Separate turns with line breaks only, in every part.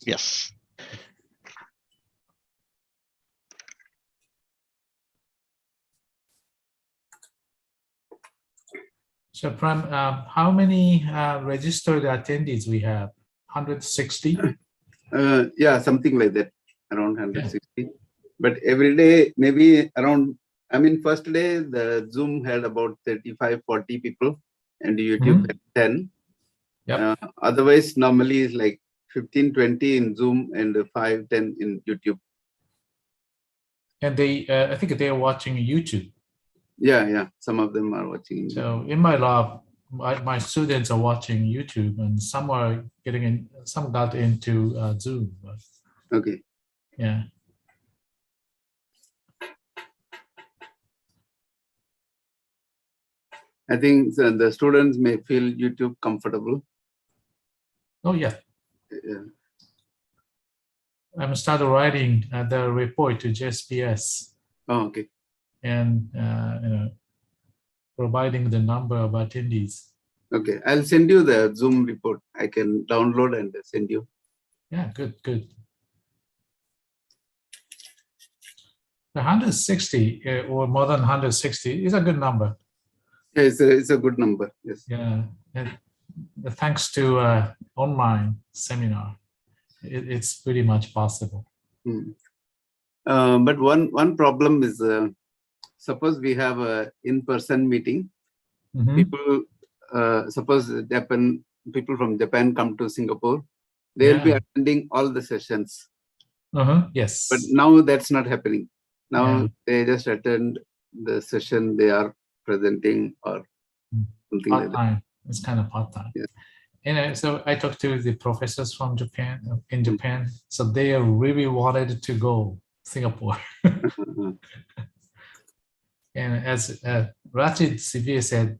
Yes.
So, Prem, how many registered attendees we have? 160?
Yeah, something like that, around 160. But every day, maybe around, I mean, first day, the Zoom had about 35, 40 people, and YouTube had 10.
Yep.
Otherwise, normally it's like 15, 20 in Zoom and 5, 10 in YouTube.
And they, I think they're watching YouTube.
Yeah, some of them are watching.
So in my lab, my students are watching YouTube, and some are getting in. Some got into Zoom. But
Okay.
yeah.
I think the students may feel YouTube comfortable.
Oh yeah.
Yeah.
I'm started writing the report to JSPS.
Oh, okay.
And providing the number of attendees.
Okay, I'll send you the Zoom report. I can download and send you.
Yeah, good. The 160 or more than 160 is a good number.
Yeah, it's a good number. Yes.
Yeah, and thanks to online seminar, it's pretty much possible.
But one problem is, suppose we have a in-person meeting. People, suppose people from Japan come to Singapore, they'll be attending all the sessions.
Yes.
But now that's not happening. Now they just attend the session they are presenting or something like that.
It's kind of part-time.
Yeah.
And so I talked to the professors from Japan, in Japan, so they really wanted to go Singapore. And as Rachid Sivir said,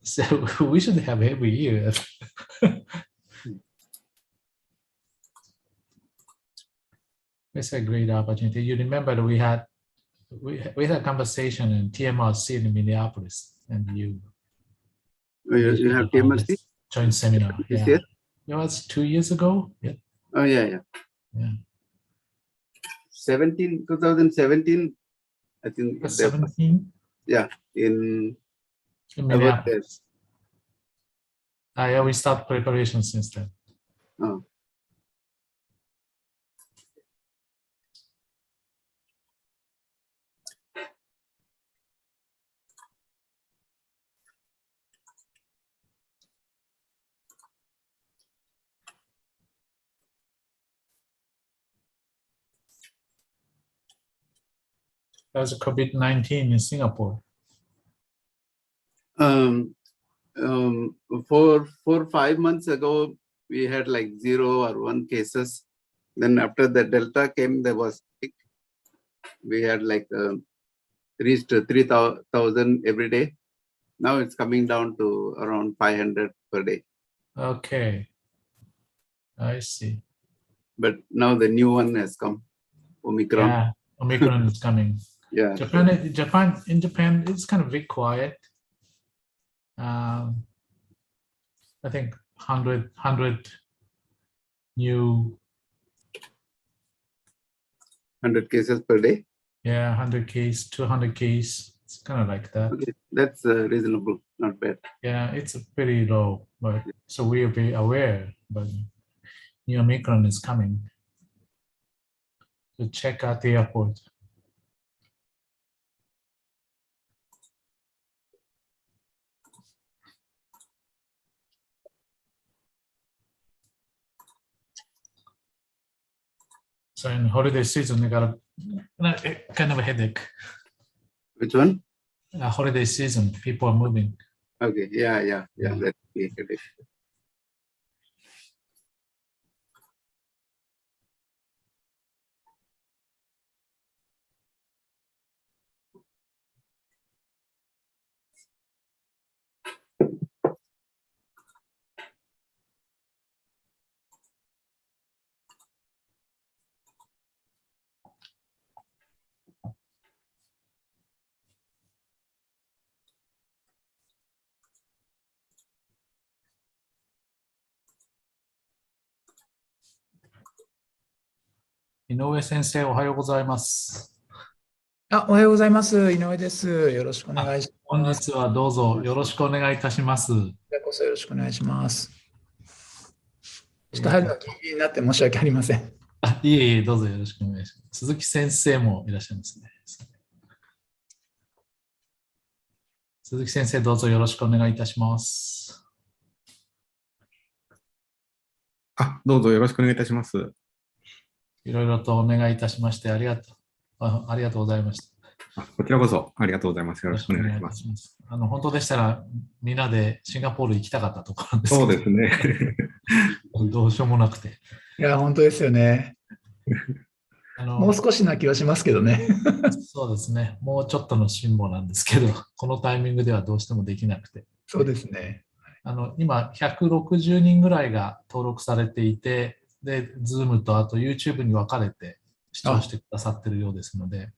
so we should have every year. It's a great opportunity. You remember that we had a conversation in TMRC in Minneapolis, and you
have TMRC?
Joint seminar.
This
Yeah.
year?
It was 2 years ago. Yeah.
Oh, yeah. 2017, I think.
17?
Yeah, in
Minneapolis. Yeah, we start preparation since then.
Oh.
That was COVID-19 in Singapore.
4-5 months ago, we had like 0 or 1 cases. Then after the Delta came, there was peak. We had like reached 3,000 every day. Now it's coming down to around 500 per day.
Okay, I see.
But now the new one has come, Omicron.
Yeah, Omicron is coming.
Yeah.
In Japan, it's kind of very quiet. I think 100 new.
100 cases per day.
Yeah, 100 case, 200 case. It's kind of like that.
Okay, that's reasonable, not bad.
Yeah, it's pretty low, but so we'll be aware. But new Omicron is coming. So check out the airport. So in holiday season, I got a kind of a headache.
Which one?
Holiday season, people are moving.
Okay, yeah. That's it.
井上先生、おはようございます。
おはようございます。井上です。よろしくお願いし
本
ます。
日はどうぞよろしくお願いいたします。
こちらこそよろしくお願いします。ちょっと入るのギリギリになって申し訳ありません。
いえいえ、どうぞよろしくお願いします。鈴木先生もいらっしゃいますね。鈴木先生、どうぞよろしくお願いいたします。
どうぞよろしくお願いいたします。
いろいろとお願いいたしましてありがとうございました。
こちらこそありがとうございます。よろしくお願いします。
本当でしたら、みんなでシンガポール行きたかったところなんですけど、
そうですね。
どうしようもなくて。
いや、本当ですよね。もう少しな気はしますけどね。
そうですね。もうちょっとの辛抱なんですけど、このタイミングではどうしてもできなくて。
そうですね。
今、160人ぐらいが登録されていて、で、Zoom とあと YouTube に分かれて視聴してくださっているようですので、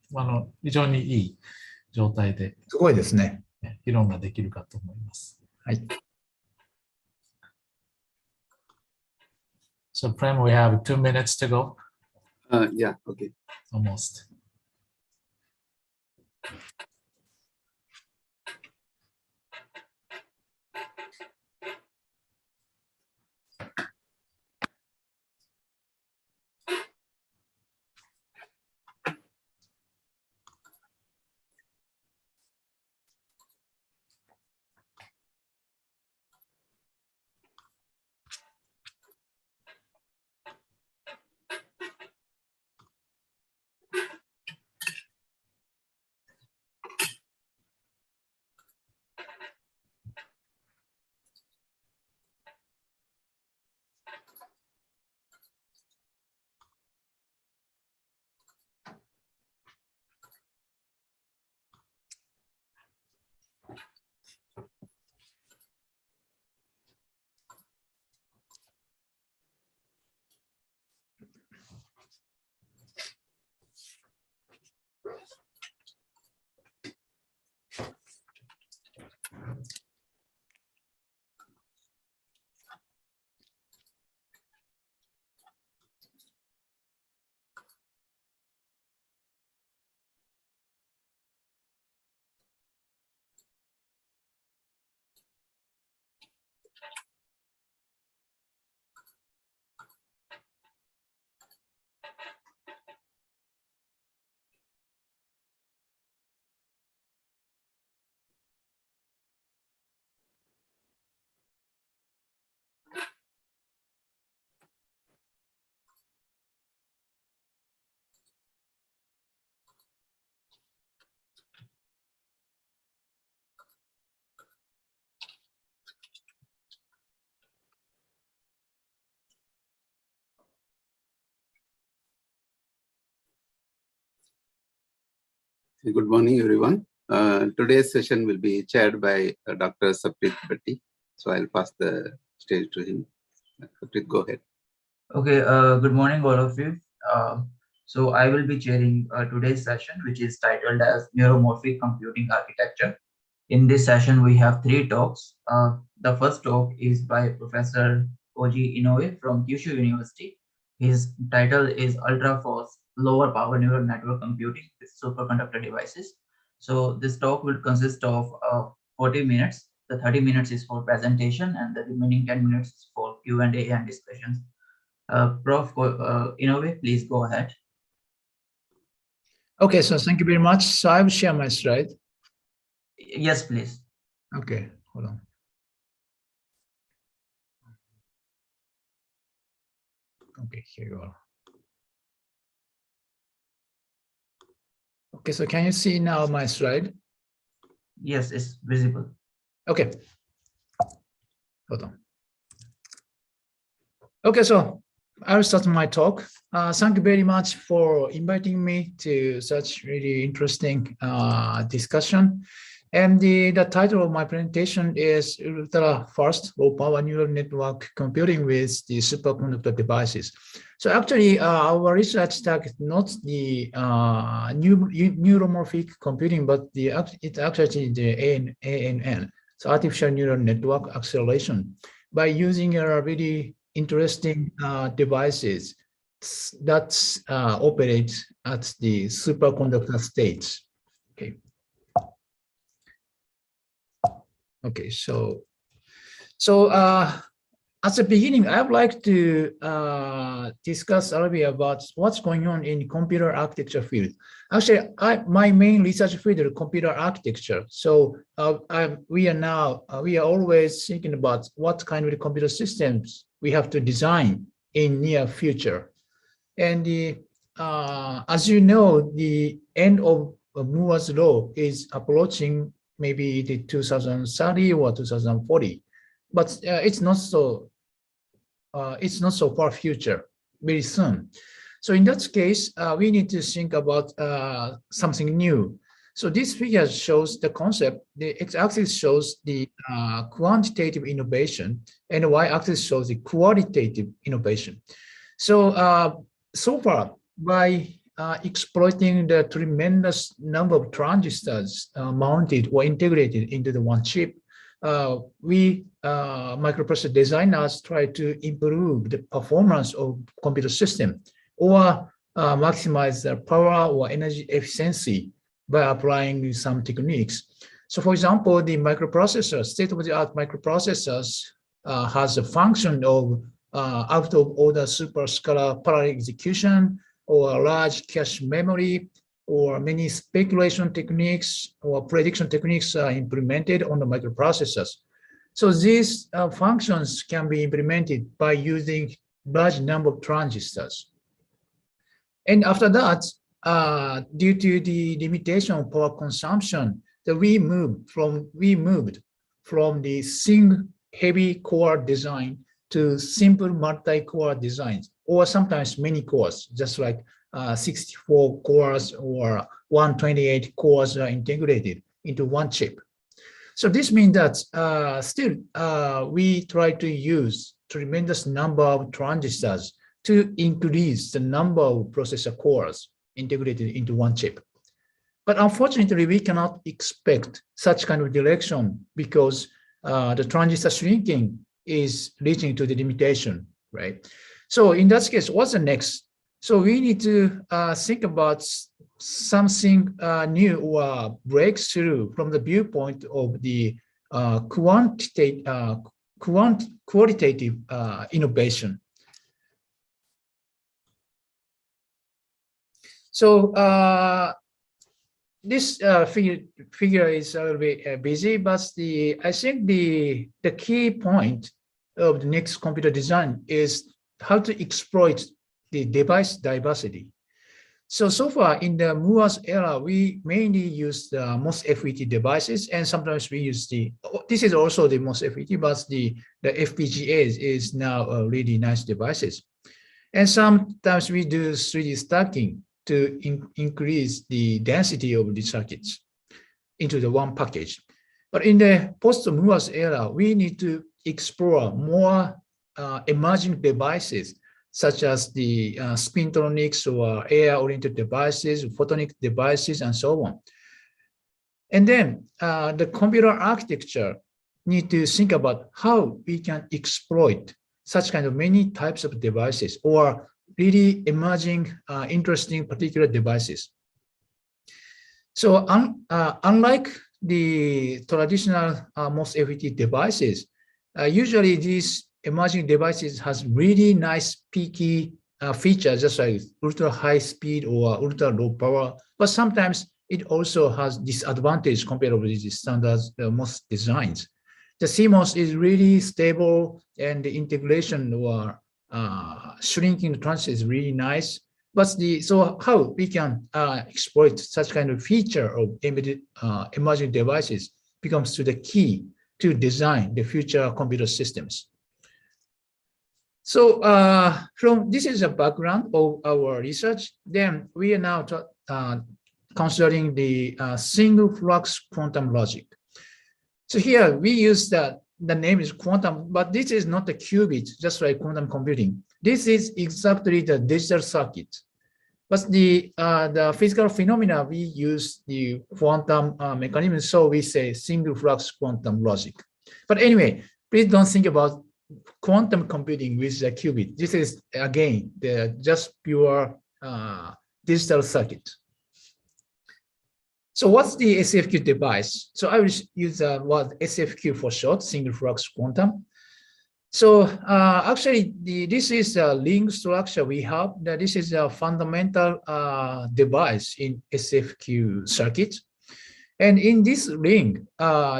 非常にいい状態です
ごいですね。
議論ができるかと思います。
はい。
So, Prem, we have 2 minutes to go.
Yeah, okay.
Almost.
Good morning, everyone. Today's session will be chaired by Dr. Saprit Bhatti. So I'll pass the stage to him. Saprit, go ahead.
Okay, good morning, all of you. So I will be chairing today's session, which is titled as Neuromorphic Computing Architecture. In this session, we have 3 talks. The first talk is by Professor Koji Inoue from Kyushu University. His title is Ultra Fast Lower Power Neural Network Computing with Superconductor Devices. So this talk will consist of 40 minutes. The 30 minutes is for presentation and the remaining 10 minutes is for Q&A and discussions. Prof. Inoue, please go ahead.
Okay, so thank you very much. So I will share my slide.
Yes, please.
Okay, hold on. Okay, here you are. Okay, so can you see now my slide?
Yes, it's visible.
Okay. Hold on. Okay, so I'll start my talk. Thank you very much for inviting me to such really interesting discussion. And the title of my presentation is Ultra Fast Low Power Neural Network Computing with the Superconductor Devices. So actually, our research targets not the neuromorphic computing, but it's actually the ANN, so Artificial Neural Network Acceleration, by using a really interesting devices operates at the superconductor states. Okay. Okay, so at the beginning, I would like to discuss a little bit about what's going on in computer architecture field. Actually, my main research field is computer architecture. So we are always thinking about what kind of computer systems we have to design in near future. And as you know, the end of Moore's law is approaching maybe the 2030 or 2040, but it's not so far future, very soon. So in that case, we need to think about something new. So this figure shows the concept. The x-axis shows the quantitative innovation, and the y-axis shows the qualitative innovation. So so far, by exploiting the tremendous number of transistors mounted or integrated into the one chip, we microprocessor designers try to improve the performance of computer system or maximize the power or energy efficiency by applying some techniques. So for example, the microprocessor, state-of-the-art microprocessors has a function of out-of-order superscalar parallel execution, or large cache memory, or many speculation techniques or prediction techniques are implemented on the microprocessors. So these functions can be implemented by using large number of transistors. And after that, due to the limitation of power consumption, we moved from the single heavy core design to simple multi-core designs, or sometimes many cores, just like 64 cores or 128 cores are integrated into one chip. So this means that still we try to use tremendous number of transistors to increase the number of processor cores integrated into one chip. But unfortunately, we cannot expect such kind of direction because the transistor shrinking is reaching to the limitation, right? So in that case, what's the next? So we need to think about something new or breakthrough from the viewpoint of the qualitative innovation. So this figure is a little bit busy, but I think the key point of the next computer design is how to exploit the device diversity. So far in the Moore's era, we mainly use the MOS FET devices, and sometimes we use this is also the MOS FET, but the FPGAs is now really nice devices. And sometimes we do 3D stacking to increase the density of the circuits into the one package. But in the post-Moore's era, we need to explore more emerging devices, such as the spintronics or AI-oriented devices, photonic devices, and so on. And then the computer architecture need to think about how we can exploit such kind of many types of devices or really emerging, interesting particular devices. So unlike the traditional MOS FET devices, usually these emerging devices has really nice peaky features, just like ultra high speed or ultra low power, but sometimes it also has disadvantage compared with the standard MOS designs. The CMOS is really stable, and the integration or shrinking the transistor is really nice. But so how we can exploit such kind of feature of emerging devices becomes to the key to design the future computer systems. So this is a background of our research. Then we are now considering the single flux quantum logic. So here we use the name is quantum, but this is not a qubit, just like quantum computing. This is exactly the digital circuit. But the physical phenomena, we use the quantum mechanism, so we say single flux quantum logic. But anyway, please don't think about quantum computing with the qubit. This is again the just pure digital circuit. So what's the SFQ device? So I will use the word SFQ for short, single flux quantum. So actually, this is a ring structure we have. That this is a fundamental device in SFQ circuit. And in this ring,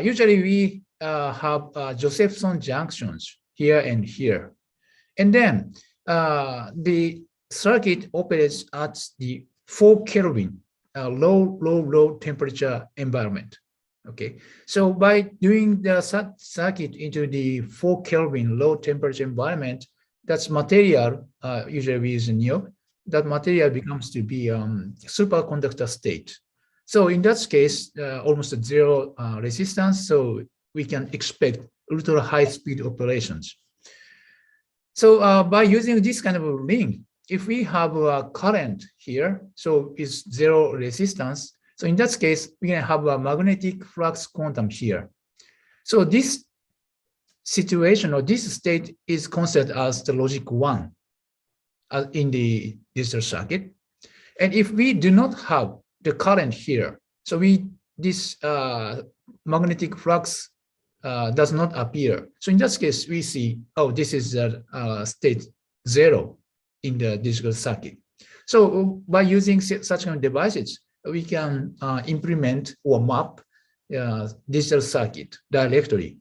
usually we have Josephson junctions here and here. And then the circuit operates at the 4 Kelvin low temperature environment. Okay, so by doing the circuit into the 4 Kelvin low temperature environment, that's material, usually we use NIO, that material becomes to be superconductor state. So in that case, almost zero resistance, so we can expect ultra high speed operations. So by using this kind of a ring, if we have a current here, so it's zero resistance, so in that case, we can have a magnetic flux quantum here. So this situation or this state is considered as the logic 1 in the digital circuit. And if we do not have the current here, so this magnetic flux does not appear. So in that case, we see, oh, this is state 0 in the digital circuit. So by using such kind of devices, we can implement or map digital circuit directly.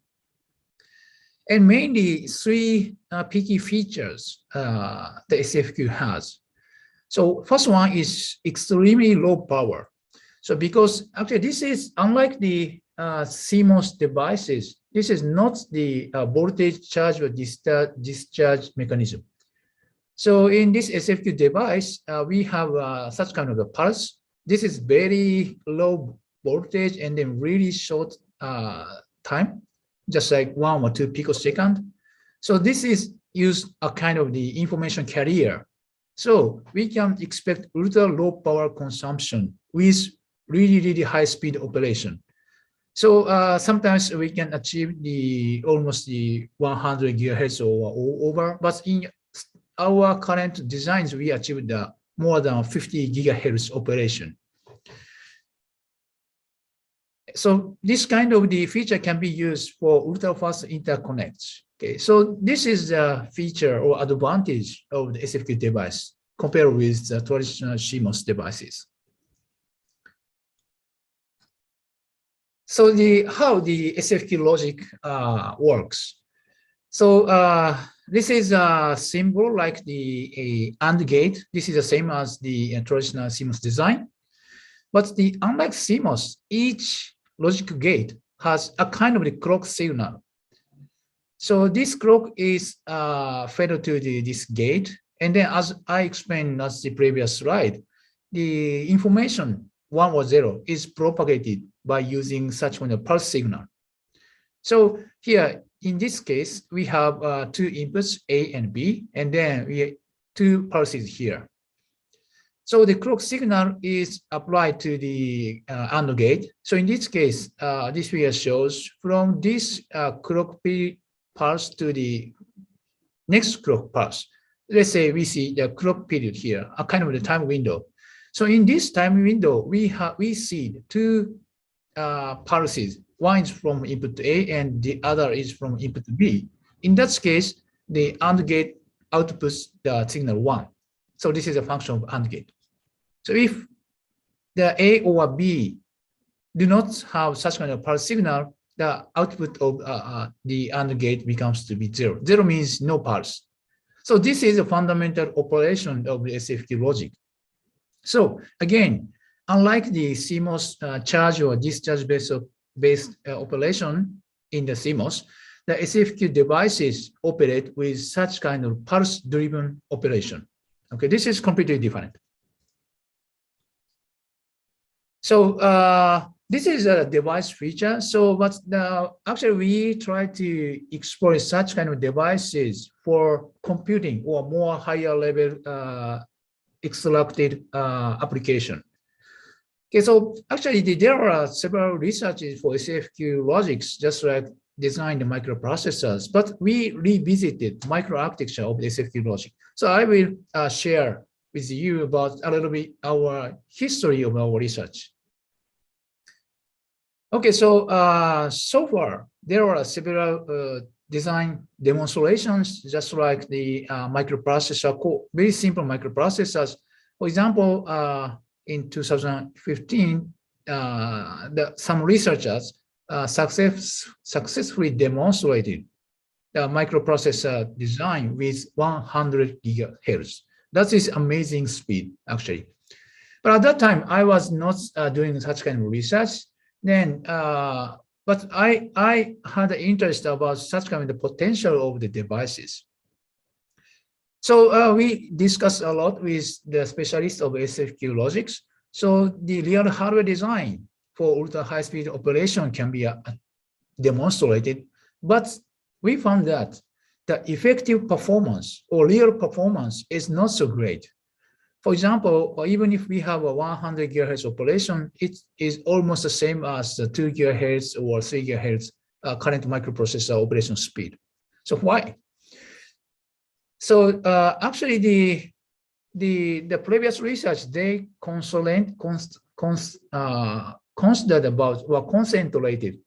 And mainly 3 picky features the SFQ has. So first one is extremely low power. So because actually this is unlike the CMOS devices, this is not the voltage charge or discharge mechanism. So in this SFQ device, we have such kind of a pulse. This is very low voltage and then really short time, just like 1 or 2 picosecond. So this is used a kind of the information carrier. So we can expect ultra low power consumption with really high speed operation. So sometimes we can achieve almost the 100 gigahertz or over, but in our current designs, we achieved more than 50 gigahertz operation. So this kind of the feature can be used for ultra fast interconnects. Okay, so this is the feature or advantage of the SFQ device compared with the traditional CMOS devices. So how the SFQ logic works. So this is a symbol like the AND gate. This is the same as the traditional CMOS design. But unlike CMOS, each logic gate has a kind of the clock signal. So this clock is fed to this gate. And then as I explained as the previous slide, the information 1 or 0 is propagated by using such kind of pulse signal. So here, in this case, we have 2 inputs, A and B, and then we have 2 pulses here. So the clock signal is applied to the AND gate. So in this case, this figure shows from this clock pulse to the next clock pulse. Let's say we see the clock period here, a kind of the time window. So in this time window, we see 2 pulses. One is from input A and the other is from input B. In that case, the AND gate outputs the signal 1. So this is a function of AND gate. So if the A or B do not have such kind of pulse signal, the output of the AND gate becomes to be 0. 0 means no pulse. So this is a fundamental operation of the SFQ logic. So again, unlike the CMOS charge or discharge based operation in the CMOS, the SFQ devices operate with such kind of pulse-driven operation. Okay, this is completely different. So this is a device feature. So, but actually we try to explore such kind of devices for computing or more higher level extracted application. Okay, so actually there are several researches for SFQ logics, just like designed the microprocessors, but we revisited microarchitecture of the SFQ logic. So I will share with you about a little bit our history of our research. Okay, so so far there are several design demonstrations, just like the microprocessor, very simple microprocessors. For example, in 2015, some researchers successfully demonstrated the microprocessor design with 100 gigahertz. That is amazing speed, actually. But at that time, I was not doing such kind of research. Then, but I had an interest about such kind of potential of the devices. So we discussed a lot with the specialists of SFQ logics. So the real hardware design for ultra high-speed operation can be demonstrated, but we found that the effective performance or real performance is not so great. For example, even if we have a 100 gigahertz operation, it is almost the same as the 2 gigahertz or 3 gigahertz current microprocessor operation speed. So why? So actually, the previous research, they considered about or concentrated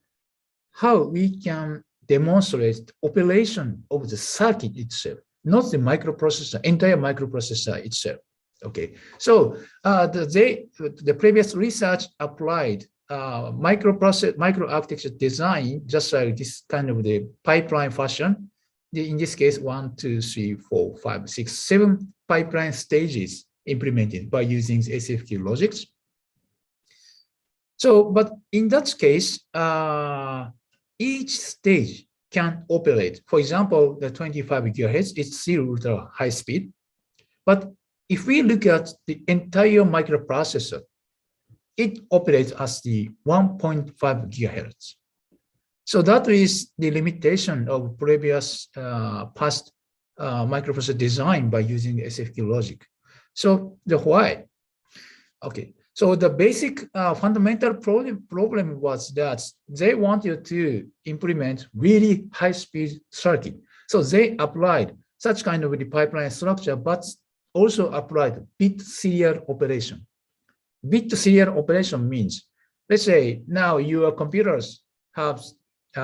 how we can demonstrate operation of the circuit itself, not the microprocessor, entire microprocessor itself. Okay, so the previous research applied microarchitecture design, just like this kind of the pipeline fashion. In this case, 1, 2, 3, 4, 5, 6, 7 pipeline stages implemented by using SFQ logics. So, but in that case, each stage can operate. For example, the 25 gigahertz is still ultra high speed. But if we look at the entire microprocessor, it operates as the 1.5 gigahertz. So that is the limitation of previous past microprocessor design by using SFQ logic. So the why? Okay, so the basic fundamental problem was that they wanted to implement really high-speed circuit. So they applied such kind of the pipeline structure, but also applied bit serial operation. Bit serial operation means, let's say now your computers have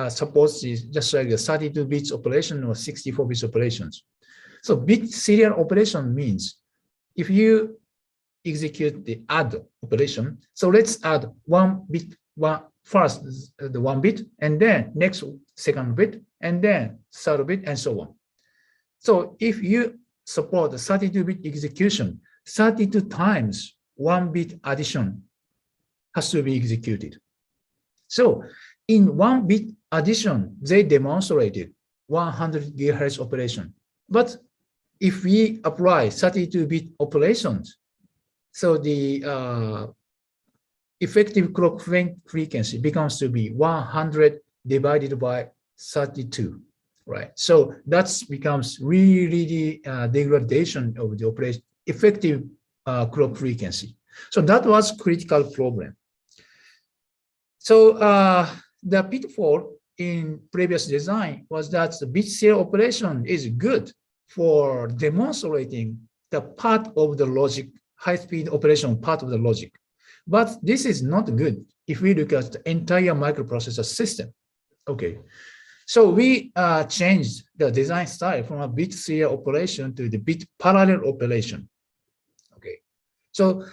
suppose just like a 32 bits operation or 64 bits operations. So bit serial operation means if you execute the add operation, so let's add one bit, first the 1 bit, and then next second bit, and then third bit, and so on. So if you support the 32-bit execution, 32 times 1 bit addition has to be executed. So in 1 bit addition, they demonstrated 100 gigahertz operation. But if we apply 32-bit operations, so the effective clock frequency becomes to be 100 divided by 32, right? So that becomes really degradation of the operation effective clock frequency. So that was critical problem. So the pitfall in previous design was that the bit serial operation is good for demonstrating the part of the logic, high-speed operation part of the logic. But this is not good if we look at the entire microprocessor system. Okay, so we changed the design style from a bit serial operation to the bit parallel operation. Okay, so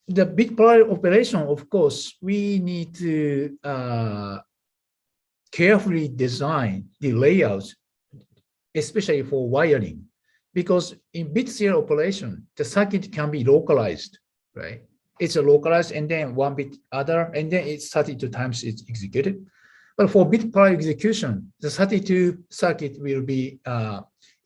the bit parallel operation, of course, we need to carefully design the layouts, especially for wiring, because in bit serial operation, the circuit can be localized, right? It's a localized and then 1 bit other, and then it's 32 times it's executed. But for bit parallel execution, the 32 circuit will be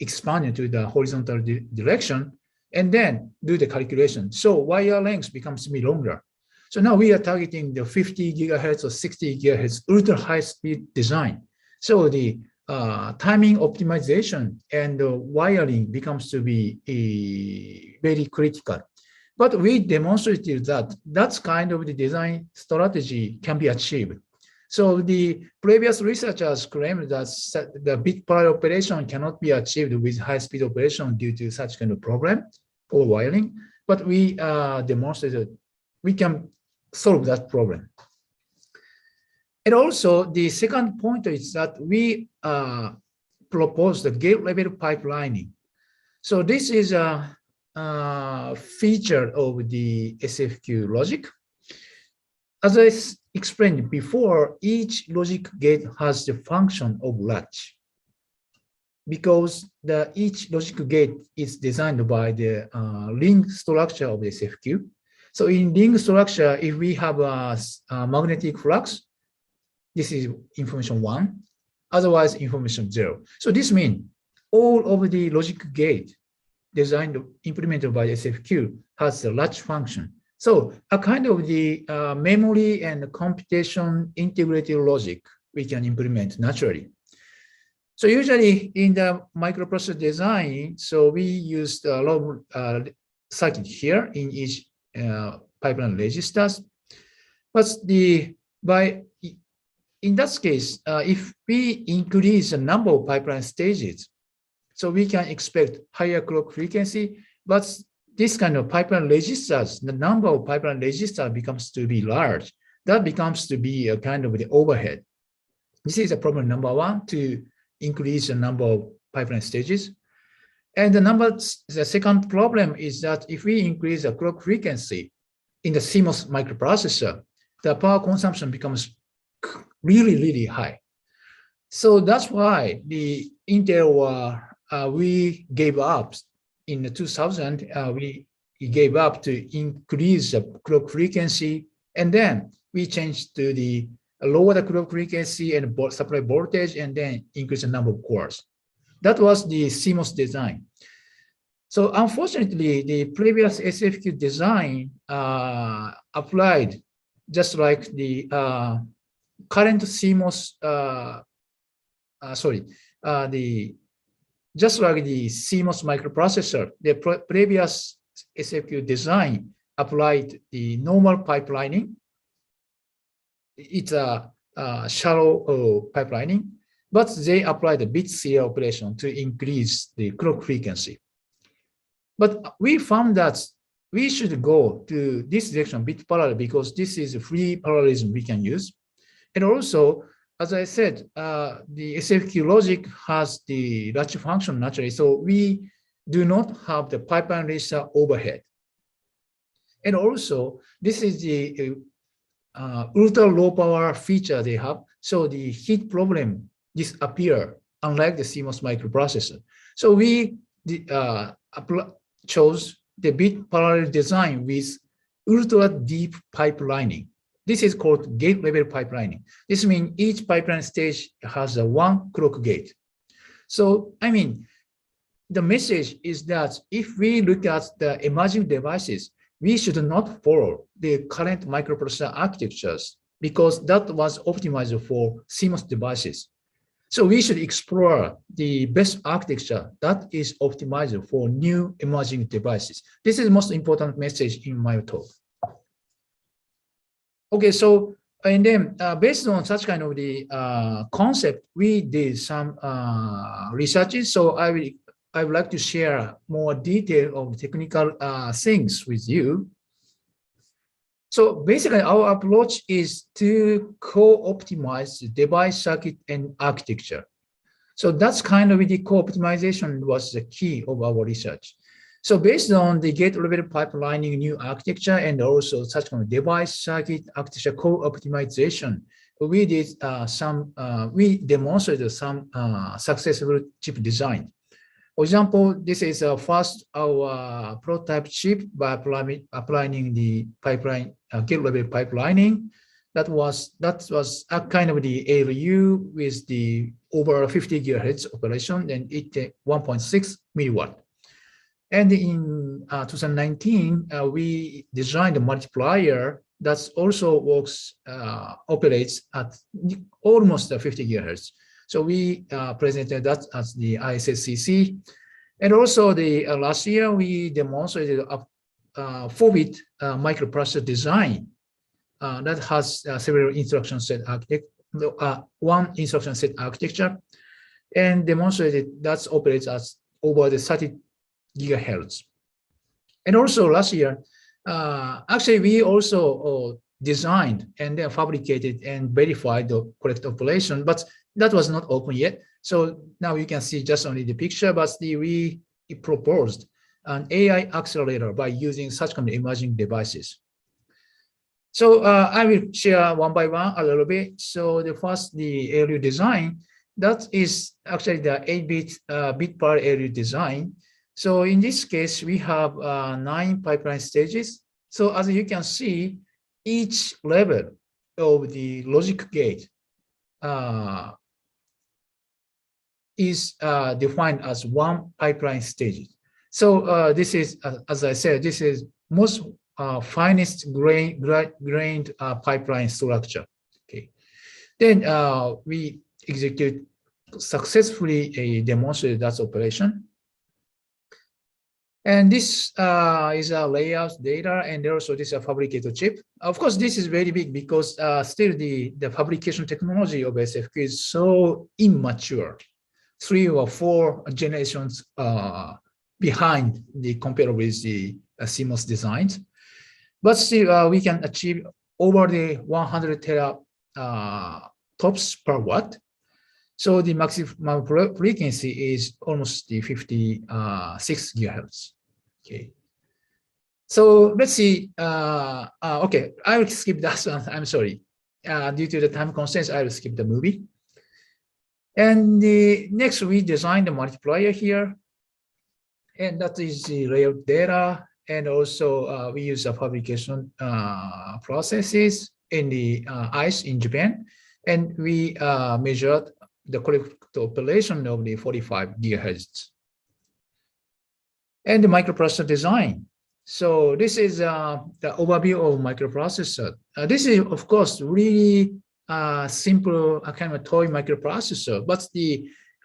expanded to the horizontal direction and then do the calculation. So wire length becomes longer. So now we are targeting the 50 gigahertz or 60 gigahertz ultra high speed design. So the timing optimization and wiring becomes to be very critical. But we demonstrated that that's kind of the design strategy can be achieved. So the previous researchers claimed that the bit parallel operation cannot be achieved with high-speed operation due to such kind of problem for wiring. But we demonstrated we can solve that problem. And also the second point is that we propose the gate level pipelining. So this is a feature of the SFQ logic. As I explained before, each logic gate has the function of latch because each logic gate is designed by the ring structure of the SFQ. So in ring structure, if we have a magnetic flux, this is information 1, otherwise information 0. So this means all of the logic gate designed, implemented by the SFQ has a latch function. So a kind of the memory and computation integrated logic we can implement naturally. So usually in the microprocessor design, so we used a lot of circuit here in each pipeline registers. But in that case, if we increase the number of pipeline stages, so we can expect higher clock frequency, but this kind of pipeline registers, the number of pipeline registers becomes to be large. That becomes to be a kind of the overhead. This is a problem number 1, to increase the number of pipeline stages. And the second problem is that if we increase the clock frequency in the CMOS microprocessor, the power consumption becomes really, really high. So that's why the Intel, we gave up in the 2000, we gave up to increase the clock frequency, and then we changed to the lower the clock frequency and supply voltage, and then increase the number of cores. That was the CMOS design. So unfortunately, the previous SFQ design applied just like the current CMOS, just like the CMOS microprocessor, the previous SFQ design applied the normal pipelining. It's a shallow pipelining, but they applied the bit serial operation to increase the clock frequency. But we found that we should go to this direction, bit parallel, because this is a free parallelism we can use. And also, as I said, the SFQ logic has the latch function naturally, so we do not have the pipeline register overhead. And also, this is the ultra low power feature they have, so the heat problem disappear, unlike the CMOS microprocessor. So we chose the bit parallel design with ultra deep pipelining. This is called gate level pipelining. This means each pipeline stage has a 1 clock gate. So, I mean, the message is that if we look at the emerging devices, we should not follow the current microprocessor architectures because that was optimized for CMOS devices. So we should explore the best architecture that is optimized for new emerging devices. This is the most important message in my talk. Okay, so and then based on such kind of the concept, we did some researches. So I would like to share more detail of technical things with you. So basically, our approach is to co-optimize the device circuit and architecture. So that's kind of the co-optimization was the key of our research. So based on the gate level pipelining new architecture and also such kind of device circuit architecture co-optimization, we did we demonstrated some successful chip design. For example, this is first our prototype chip by applying the pipeline gate level pipelining. That was a kind of the ALU with the over 50 gigahertz operation, and it 1.6 milliwatt. And in 2019, we designed a multiplier that also operates at almost 50 gigahertz. So we presented that as the ISSCC. And also the last year, we demonstrated a 4-bit microprocessor design that has several instruction set one instruction set architecture and demonstrated that operates as over the 30 gigahertz. And also last year, actually we also designed and then fabricated and verified the correct operation, but that was not open yet. So now you can see just only the picture, but we proposed an AI accelerator by using such kind of emerging devices. So I will share one by one a little bit. So the first, the ALU design, that is actually the 8-bit bit per ALU design. So in this case, we have 9 pipeline stages. So as you can see, each level of the logic gate is defined as one pipeline stage. So this is, as I said, this is most finest grained pipeline structure. Okay. Then we execute successfully demonstrated that operation. And this is a layout data, and also this is a fabricated chip. Of course, this is very big because still the fabrication technology of SFQ is so immature, 3 or 4 generations behind the compared with the CMOS designs. But still, we can achieve over the 100 tera TOPS per watt. So the maximum frequency is almost the 56 gigahertz. Okay. So let's see. Okay, I will skip that one. I'm sorry. Due to the time constraints, I will skip the movie. And the next, we designed the multiplier here, and that is the layout data. And also, we use the fabrication processes in the ICE in Japan, and we measured the correct operation of the 45 gigahertz. And the microprocessor design. So this is the overview of microprocessor. This is, of course, really simple, kind of a toy microprocessor, but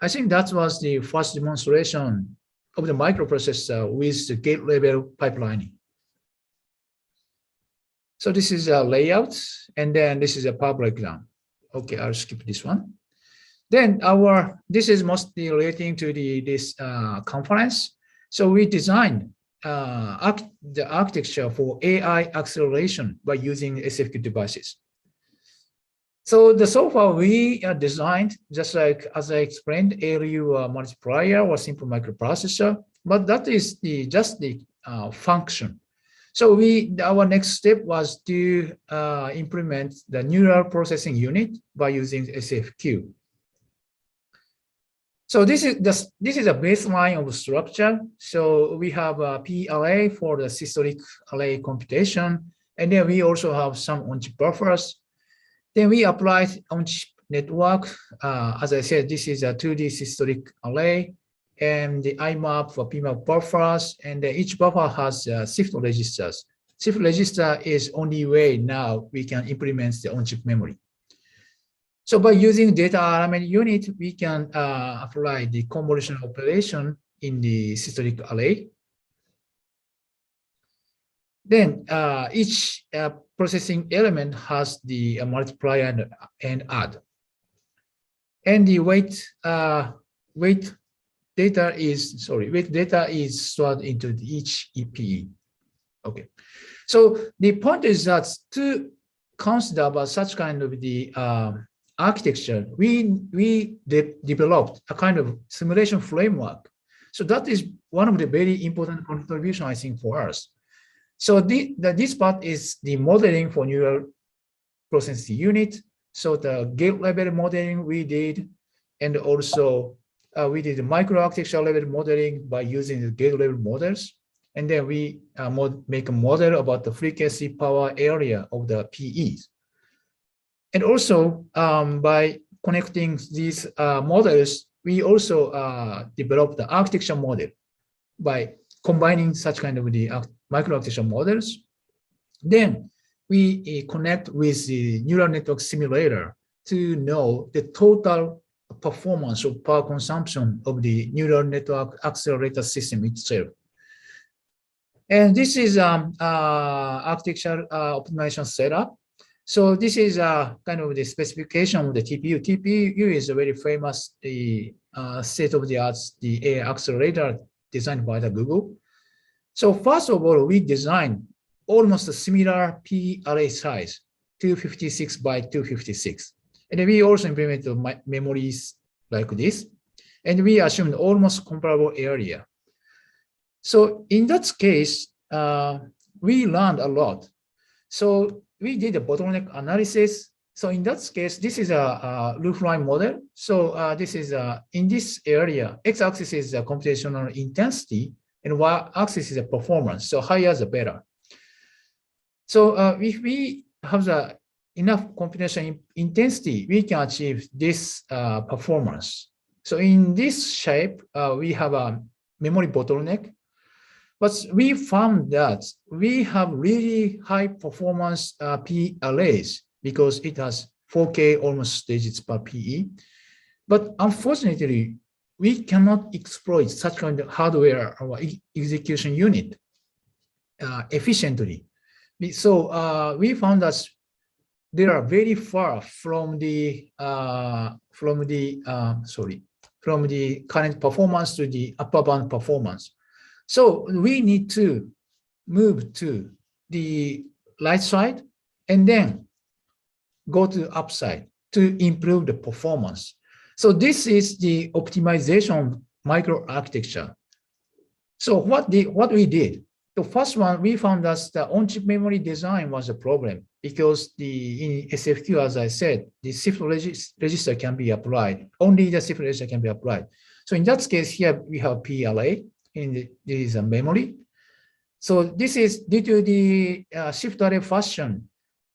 I think that was the first demonstration of the microprocessor with the gate level pipelining. So this is a layout, and then this is a power breakdown. Okay, I'll skip this one. Then this is mostly relating to this conference. So we designed the architecture for AI acceleration by using SFQ devices. So so far we designed, just like as I explained, ALU multiplier or simple microprocessor, but that is just the function. So our next step was to implement the neural processing unit by using SFQ. So this is a baseline of structure. So we have a PLA for the systolic array computation, and then we also have some on-chip buffers. Then we applied on-chip network. As I said, this is a 2D systolic array, and the IMAP for PMAP buffers, and each buffer has shift registers. Shift register is only way now we can implement the on-chip memory. So by using data alignment unit, we can apply the convolution operation in the systolic array. Then each processing element has the multiplier and add. And the weight data is stored into each EPE. Okay. So the point is that to consider about such kind of the architecture, we developed a kind of simulation framework. So that is one of the very important contribution, I think, for us. So this part is the modeling for neural processing unit. So the gate level modeling we did, and also we did the microarchitecture level modeling by using the gate level models. And then we make a model about the frequency power area of the PEs. And also by connecting these models, we also developed the architecture model by combining such kind of the microarchitecture models. Then we connect with the neural network simulator to know the total performance or power consumption of the neural network accelerator system itself. And this is architecture optimization setup. So this is kind of the specification of the TPU. TPU is a very famous state-of-the-art the AI accelerator designed by the Google. So first of all, we designed almost a similar P array size, 256 by 256. And we also implemented memories like this. And we assumed almost comparable area. So in that case, we learned a lot. So we did a bottleneck analysis. So in that case, this is a roofline model. So this is in this area, x-axis is the computational intensity and y-axis is the performance. So higher the better. So if we have the enough computational intensity, we can achieve this performance. So in this shape, we have a memory bottleneck. But we found that we have really high performance P arrays because it has 4K almost digits per PE. But unfortunately, we cannot exploit such kind of hardware or execution unit efficiently. So we found that they are very far from the current performance to the upper bound performance. So we need to move to the right side and then go to upside to improve the performance. So this is the optimization microarchitecture. So what we did, the first one, we found that the on-chip memory design was a problem because in SFQ, as I said, the shift register can be applied. Only the shift register can be applied. So in that case, here we have P array. This is a memory. So this is due to the shift array fashion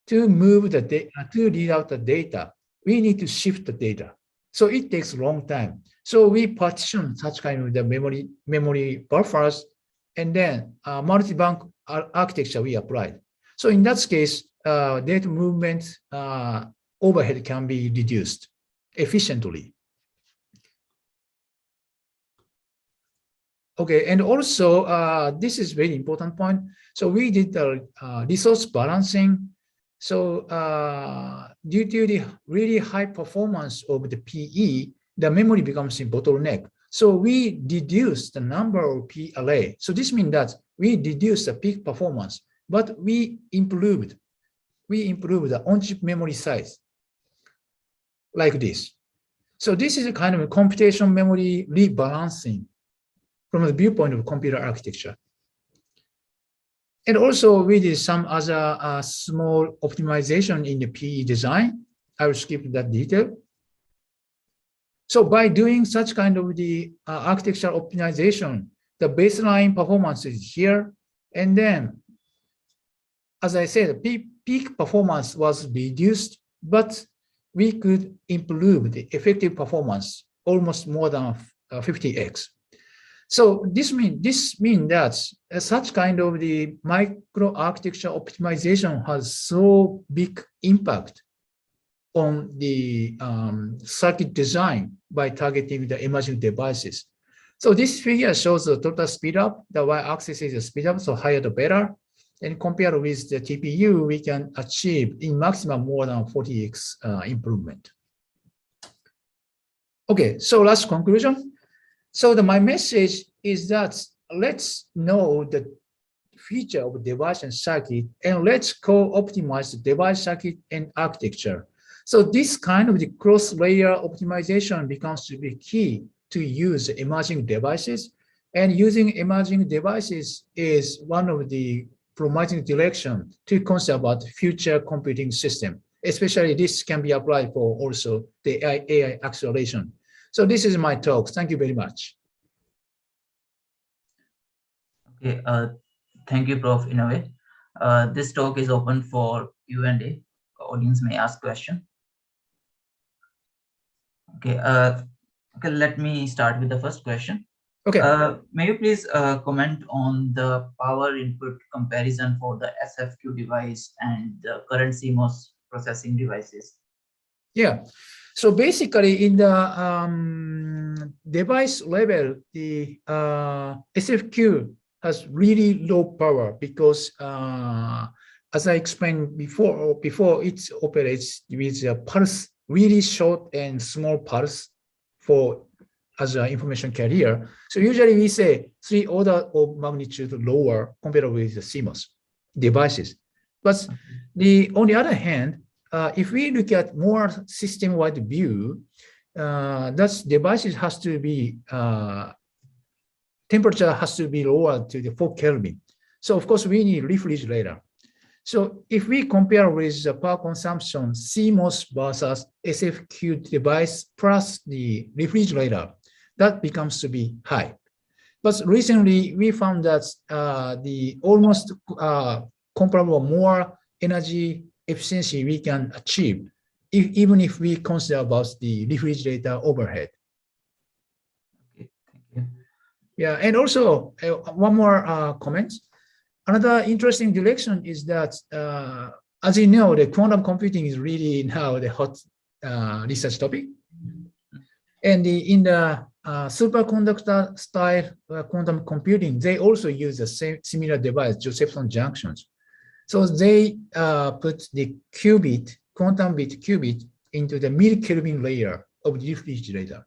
to move the data, to read out the data. We need to shift the data. So it takes a long time. So we partition such kind of the memory buffers and then multi-bank architecture we applied. So in that case, data movement overhead can be reduced efficiently. Okay, and also this is very important point. So we did the resource balancing. So due to the really high performance of the PE, the memory becomes a bottleneck. So we reduced the number of P array. So this means that we reduced the peak performance, but we improved the on-chip memory size like this. So this is a kind of a computation memory rebalancing from the viewpoint of computer architecture. And also we did some other small optimization in the PE design. I will skip that detail. So by doing such kind of the architecture optimization, the baseline performance is here. And then, as I said, peak performance was reduced, but we could improve the effective performance almost more than 50x. So this means that such kind of the microarchitecture optimization has so big impact on the circuit design by targeting the emerging devices. So this figure shows the total speed up. The y-axis is the speed up, so higher the better. And compared with the TPU, we can achieve in maximum more than 40x improvement. Okay, so last conclusion. So my message is that let's know the feature of device and circuit, and let's co-optimize the device, circuit, and architecture. So this kind of the cross-layer optimization becomes to be key to use emerging devices. And using emerging devices is one of the promising direction to consider about future computing system. Especially this can be applied for also the AI acceleration. So this is my talk. Thank you very much.
Okay, thank you, Prof. Inoue. This talk is open for Q&A. Audience may ask questions. Okay, okay, let me start with the first question.
Okay.
May you please comment on the power input comparison for the SFQ device and the current CMOS processing devices?
Yeah. So basically, in the device level, the SFQ has really low power because as I explained before it operates with a pulse, really short and small pulse as an information carrier. So usually we say 3 order of magnitude lower compared with the CMOS devices. But on the other hand, if we look at more system-wide view, that devices has to be temperature has to be lower to the 4 Kelvin. So of course we need refrigerator. So if we compare with the power consumption, CMOS versus SFQ device plus the refrigerator, that becomes to be high. But recently we found that the almost comparable more energy efficiency we can achieve, even if we consider about the refrigerator overhead.
Okay, thank you.
Yeah, and also one more comment. Another interesting direction is that, as you know, the quantum computing is really now the hot research topic. And in the superconductor style quantum computing, they also use the same similar device, Josephson junctions. So they put the quantum bit qubit into the mid-Kelvin layer of the refrigerator.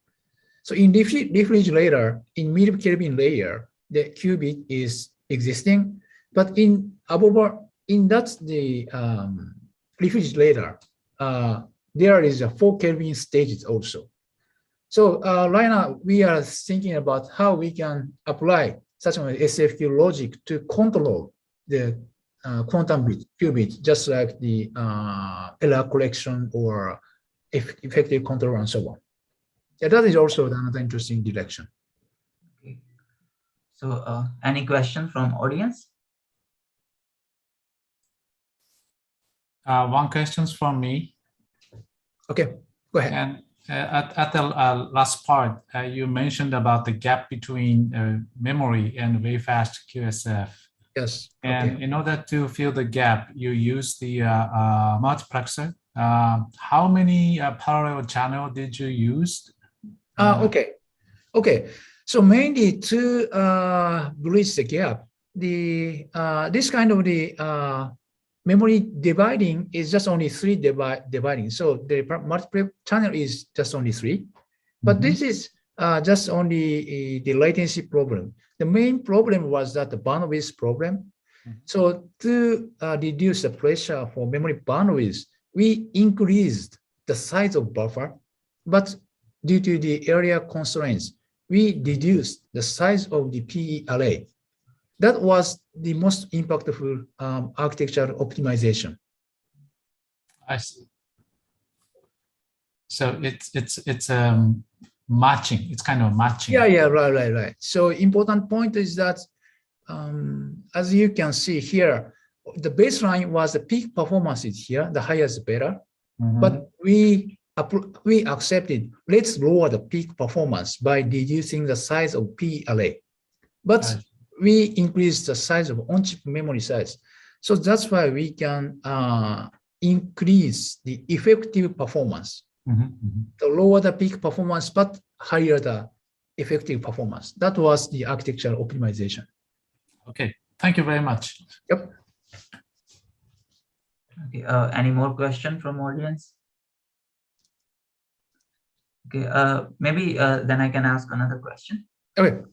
So in refrigerator, in mid-Kelvin layer, the qubit is existing. But in that the refrigerator, there is a 4 Kelvin stages also. So right now we are thinking about how we can apply such an SFQ logic to control the quantum bit qubit, just like the error correction or effective control and so on. Yeah, that is also another interesting direction.
Okay. So any question from audience?
One question from me.
Okay, go ahead.
And at the last part, you mentioned about the gap between memory and very fast QSF.
Yes.
And
okay.
in order to fill the gap, you use the multiplexer. How many parallel channel did you use?
Okay. So mainly to bridge the gap, this kind of the memory dividing is just only 3 dividing. So the multiple channel is just only 3. But this is just only the latency problem. The main problem was that the bandwidth problem. So to reduce the pressure for memory bandwidth, we increased the size of buffer, but due to the area constraints, we reduced the size of the PE array. That was the most impactful architecture optimization.
I see. So it's matching. It's kind of matching.
Yeah, right. So important point is that, as you can see here, the baseline was the peak performances here, the higher the better. But we accepted, let's lower the peak performance by reducing the size of P array. But we increased the size of on-chip memory size. So that's why we can increase the effective performance. The lower the peak performance, but higher the effective performance. That was the architecture optimization.
Okay, thank you very much.
Yep.
Okay, any more question from audience? Okay, maybe then I can ask another question.
Okay.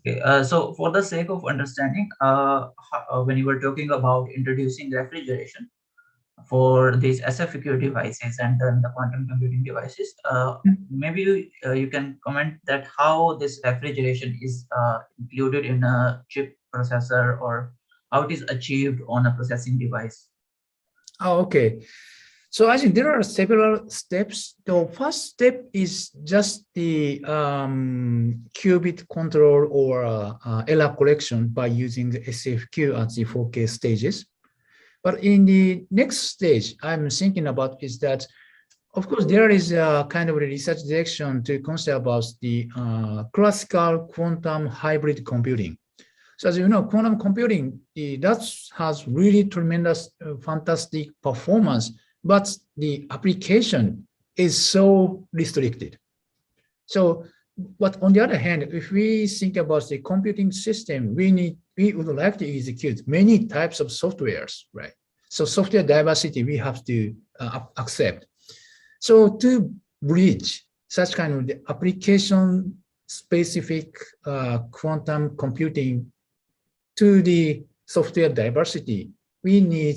So for the sake of understanding, when you were talking about introducing refrigeration for these SFQ devices and then the quantum computing devices, maybe you can comment that how this refrigeration is included in a chip processor or how it is achieved on a processing device.
Oh, okay. So I think there are several steps. The first step is just the qubit control or error correction by using the SFQ at the 4K stages. But in the next stage, I'm thinking about is that, of course, there is a kind of a research direction to consider about the classical quantum hybrid computing. So as you know, quantum computing, that has really tremendous, fantastic performance, but the application is so restricted. So, but on the other hand, if we think about the computing system, we would like to execute many types of softwares, right? So software diversity, we have to accept. So to bridge such kind of the application specific quantum computing to the software diversity, we need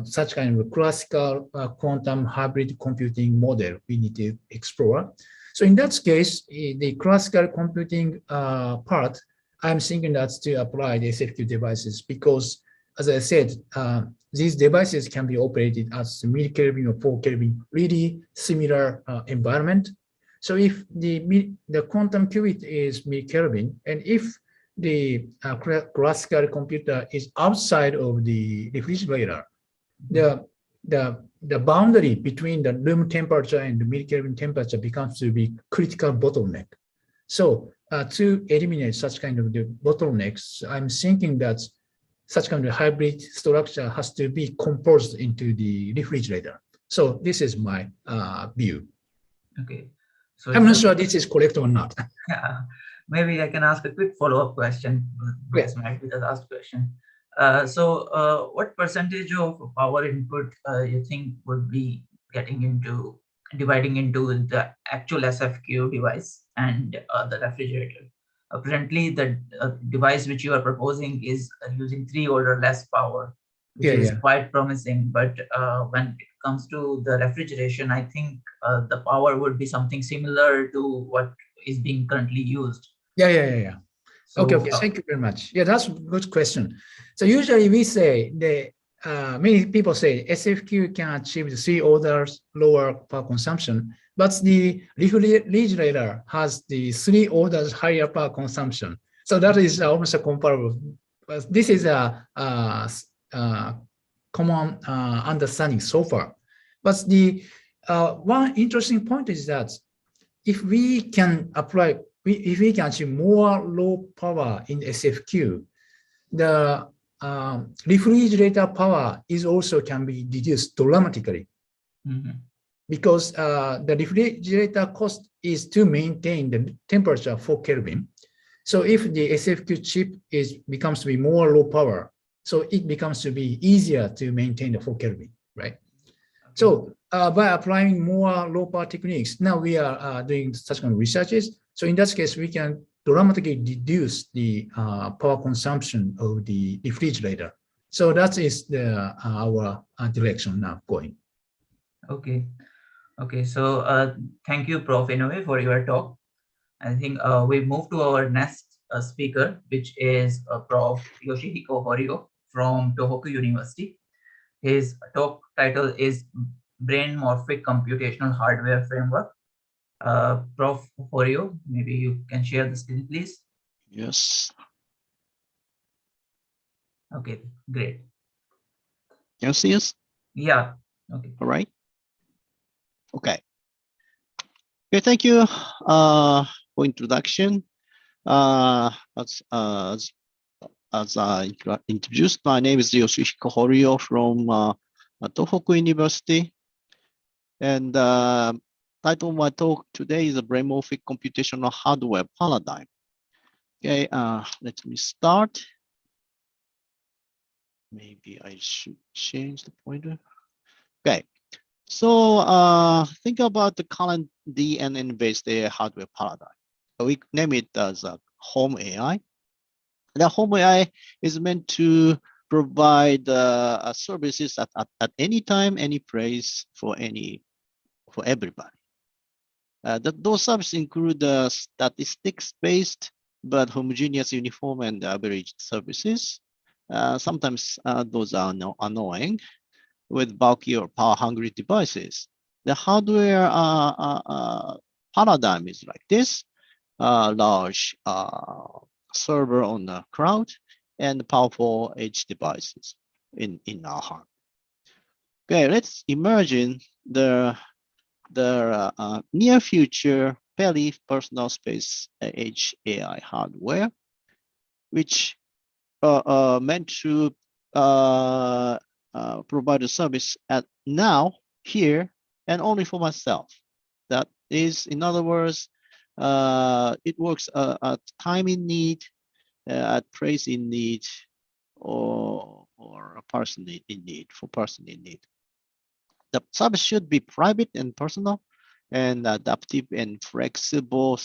such kind of classical quantum hybrid computing model we need to explore. So in that case, the classical computing part, I'm thinking that's to apply the SFQ devices because, as I said, these devices can be operated as mid-Kelvin or 4 Kelvin, really similar environment. So if the quantum qubit is mid-Kelvin, and if the classical computer is outside of the refrigerator, the boundary between the room temperature and the mid-Kelvin temperature becomes to be critical bottleneck. So to eliminate such kind of the bottlenecks, I'm thinking that such kind of hybrid structure has to be composed into the refrigerator. So this is my view.
Okay. So
I'm not sure this is correct or not.
Maybe I can ask a quick follow-up question based on the last question. So what percentage of power input you think would be dividing into the actual SFQ device and the refrigerator? Apparently, the device which you are proposing is using 3 or less power, which is quite promising. But when it comes to the refrigeration, I think the power would be something similar to what is being currently used.
Yeah. So, okay. Thank you very much. Yeah, that's a good question. So usually we say many people say SFQ can achieve the 3 orders lower power consumption, but the refrigerator has the 3 orders higher power consumption. So that is almost comparable. But this is a common understanding so far. But the one interesting point is that if we can achieve more low power in SFQ, the refrigerator power is also can be reduced dramatically. Because the refrigerator cost is to maintain the temperature 4 Kelvin. So if the SFQ chip becomes to be more low power, so it becomes to be easier to maintain the 4 Kelvin, right? So by applying more low power techniques, now we are doing such kind of researches. So in that case, we can dramatically reduce the power consumption of the refrigerator. So that is our direction now going.
Okay. So thank you, Prof. Inoue, for your talk. I think we move to our next speaker, which is Prof. Yoshihiko Horio from Tohoku University. His talk title is Brain-Morphic Computational Hardware Framework. Prof. Horio, maybe you can share the screen, please.
Yes.
Okay, great.
Can you see us?
Yeah. Okay.
All right. Okay. Okay. Thank you for introduction. As I introduced, my name is Yoshihiko Horio from Tohoku University, and title of my talk today is a brain-morphic computational hardware paradigm. Okay. Let me start. Maybe I should change the pointer. Okay. So think about the current DNN-based AI hardware paradigm. We name it as a home AI. The home AI is meant to provide services at any time, any place for everybody. Those services include statistics-based but homogeneous, uniform, and average services. Sometimes those are annoying with bulky or power-hungry devices. The hardware paradigm is like this: large server on the cloud and powerful edge devices in our hardware. Okay, let's imagine the near future fairly personal space edge AI hardware, which meant to provide a service at now, here, and only for myself. That is, in other words, it works at time in need, at place in need, or or a person in need, for person in need. The service should be private and personal and adaptive and flexible.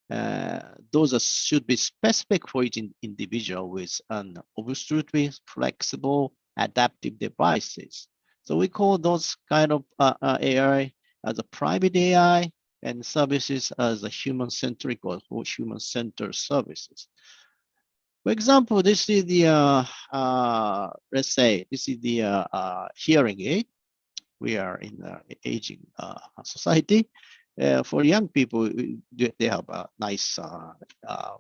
Those should be specific for each individual with an obviously flexible adaptive devices. So we call those kind of AI as a private AI and services as a human-centric or human-centered services. For example, this is the, let's say, this is the hearing aid. We are in an aging society. For young people, they have a nice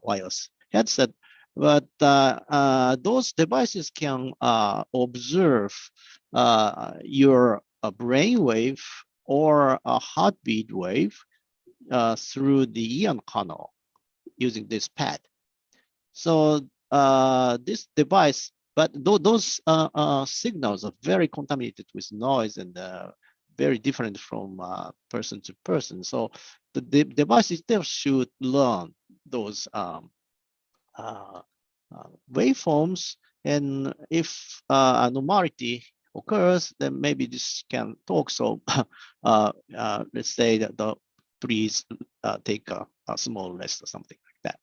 wireless headset, but those devices can observe your brainwave or a heartbeat wave through the ion canal using this pad. So this device, but those signals are very contaminated with noise and very different from person to person. So the device itself should learn those waveforms, and if anomaly occurs, then maybe this can talk. So let's say that please take a small rest or something like that.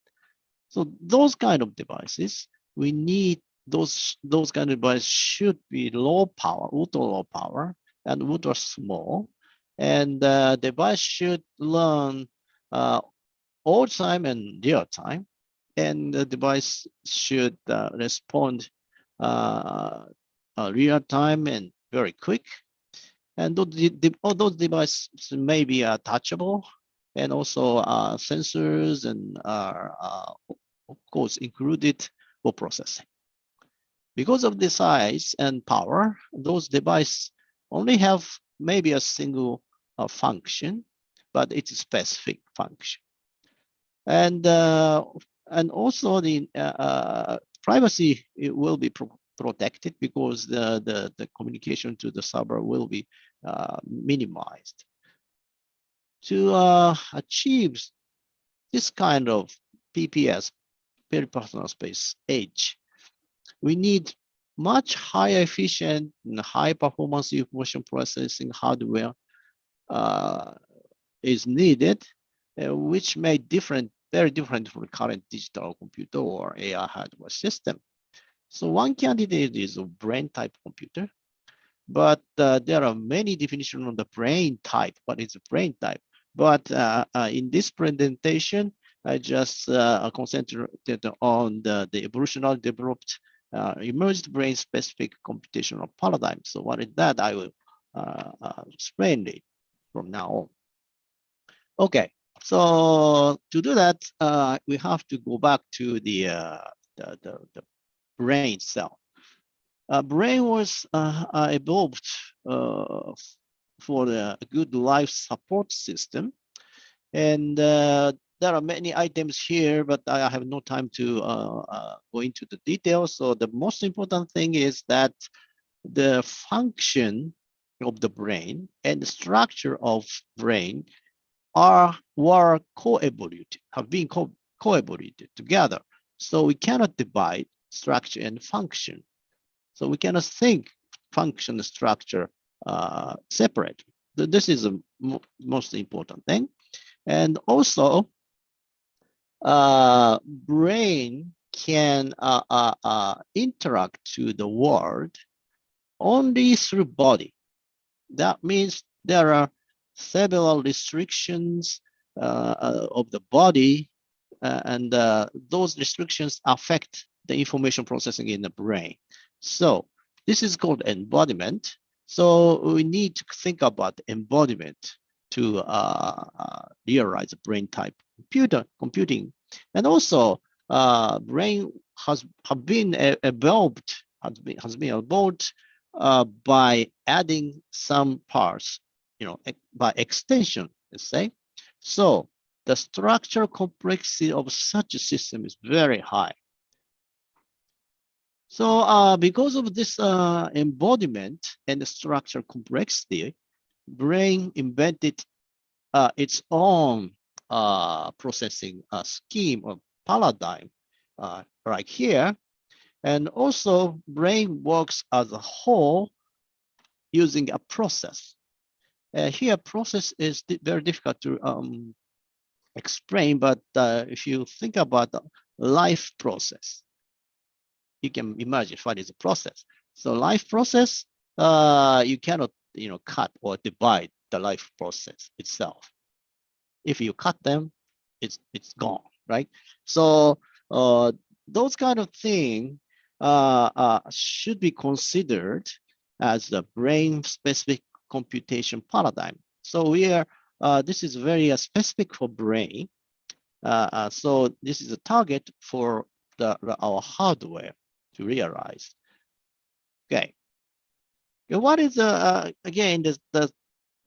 So those kind of devices, we need those kind of devices should be low power, ultra low power, and ultra small. And the device should learn all time and real time. And the device should respond real time and very quick. And all those devices may be touchable, and also sensors and of course included for processing. Because of the size and power, those devices only have maybe a single function, but it's a specific function. And also the privacy, it will be protected because the communication to the server will be minimized. To achieve this kind of PPS, very personal space edge, we need much higher efficient and high performance information processing hardware is needed, which may very different from the current digital computer or AI hardware system. So one candidate is a brain type computer, but there are many definitions on the brain type. What is a brain type? But in this presentation, I just concentrated on the evolutionarily developed emerged brain-specific computational paradigm. So what is that? I will explain it from now on. Okay, so to do that, we have to go back to the brain cell. Brain was evolved for the good life support system, and there are many items here, but I have no time to go into the details. So the most important thing is that the function of the brain and the structure of brain were co-evoluted, have been co-evoluted together. So we cannot divide structure and function. So we cannot think function structure separate. This is the most important thing. And also, brain can interact to the world only through body. That means there are several restrictions of the body, and those restrictions affect the information processing in the brain. So this is called embodiment. So we need to think about embodiment to realize brain type computing. And also brain has been evolved by adding some parts, by extension, let's say. So the structural complexity of such a system is very high. So because of this embodiment and the structural complexity, brain invented its own processing scheme or paradigm, right here. And also brain works as a whole using a process. Here process is very difficult to explain, but if you think about the life process, you can imagine what is a process. So life process, you cannot cut or divide the life process itself. If you cut them, it's gone, right? So those kind of things should be considered as the brain-specific computation paradigm. So we are this is very specific for brain. So this is a target for our hardware to realize. Okay. What is again the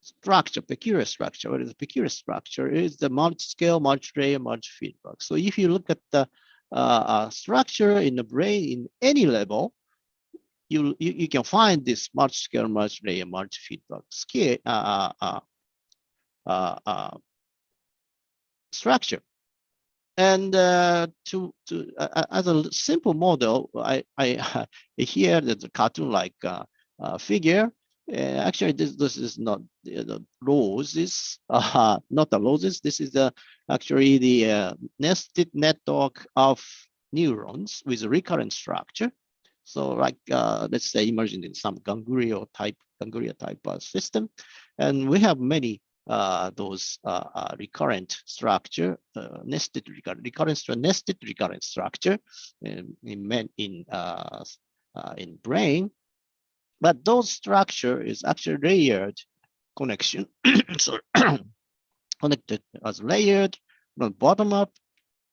structure, peculiar structure? What is the peculiar structure? Is the multi-scale, multi-layer, multi-feedback. So if you look at the structure in the brain in any level, you can find this multi-scale, multi-layer, multi-feedback scale structure. And as a simple model, I here there's a cartoon-like figure. Actually, this is not the roses, not the roses. This is actually the nested network of neurons with a recurrent structure. So, like let's say, imagine in some ganglia type system, and we have many those recurrent structure, nested recurrent structure in brain. But those structure is actually layered connection. So connected as layered from bottom up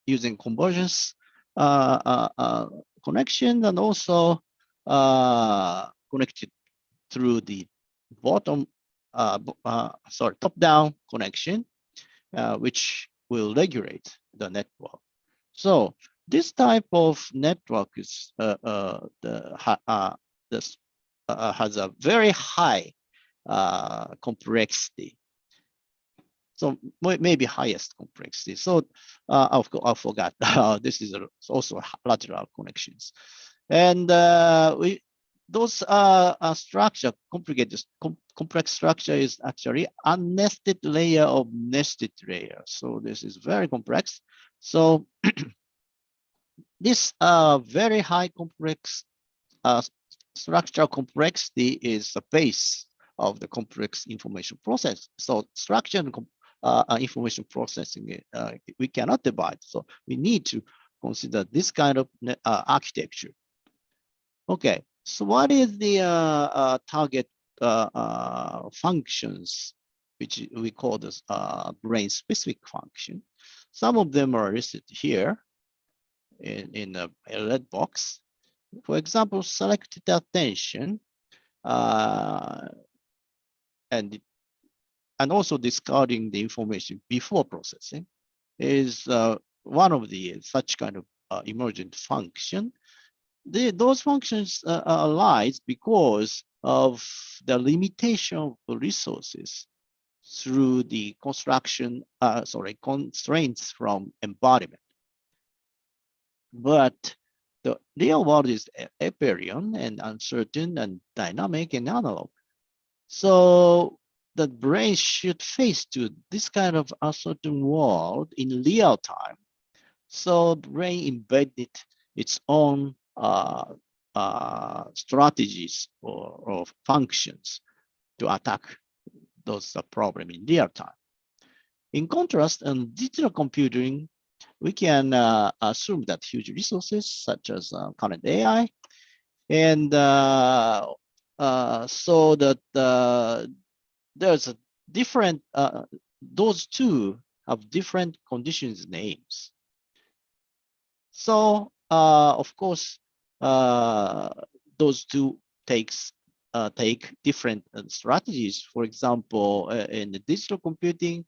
using convergence connection, and also connected through the bottom top-down connection, which will regulate the network. So this type of network is has a very high complexity. So maybe highest complexity. So I forgot. This is also lateral connections, and those structure, complex structure is actually unnested layer of nested layer. So this is very complex. So this very high complex structural complexity is the base of the complex information process. So structure and information processing, we cannot divide. So we need to consider this kind of architecture. Okay, so what is the target functions, which we call this brain-specific function? Some of them are listed here in a red box. For example, selected attention and also discarding the information before processing is one of the such kind of emergent function. Those functions arise because of the limitation of resources through the constraints from embodiment. But the real world is aperion and uncertain and dynamic and analog. So the brain should face to this kind of uncertain world in real time. So the brain embedded its own strategies or functions to attack those problems in real time. In contrast, in digital computing, we can assume that huge resources such as current AI, and so that there's a different, those two have different conditions names. So of course, those two take different strategies. For example, in the digital computing,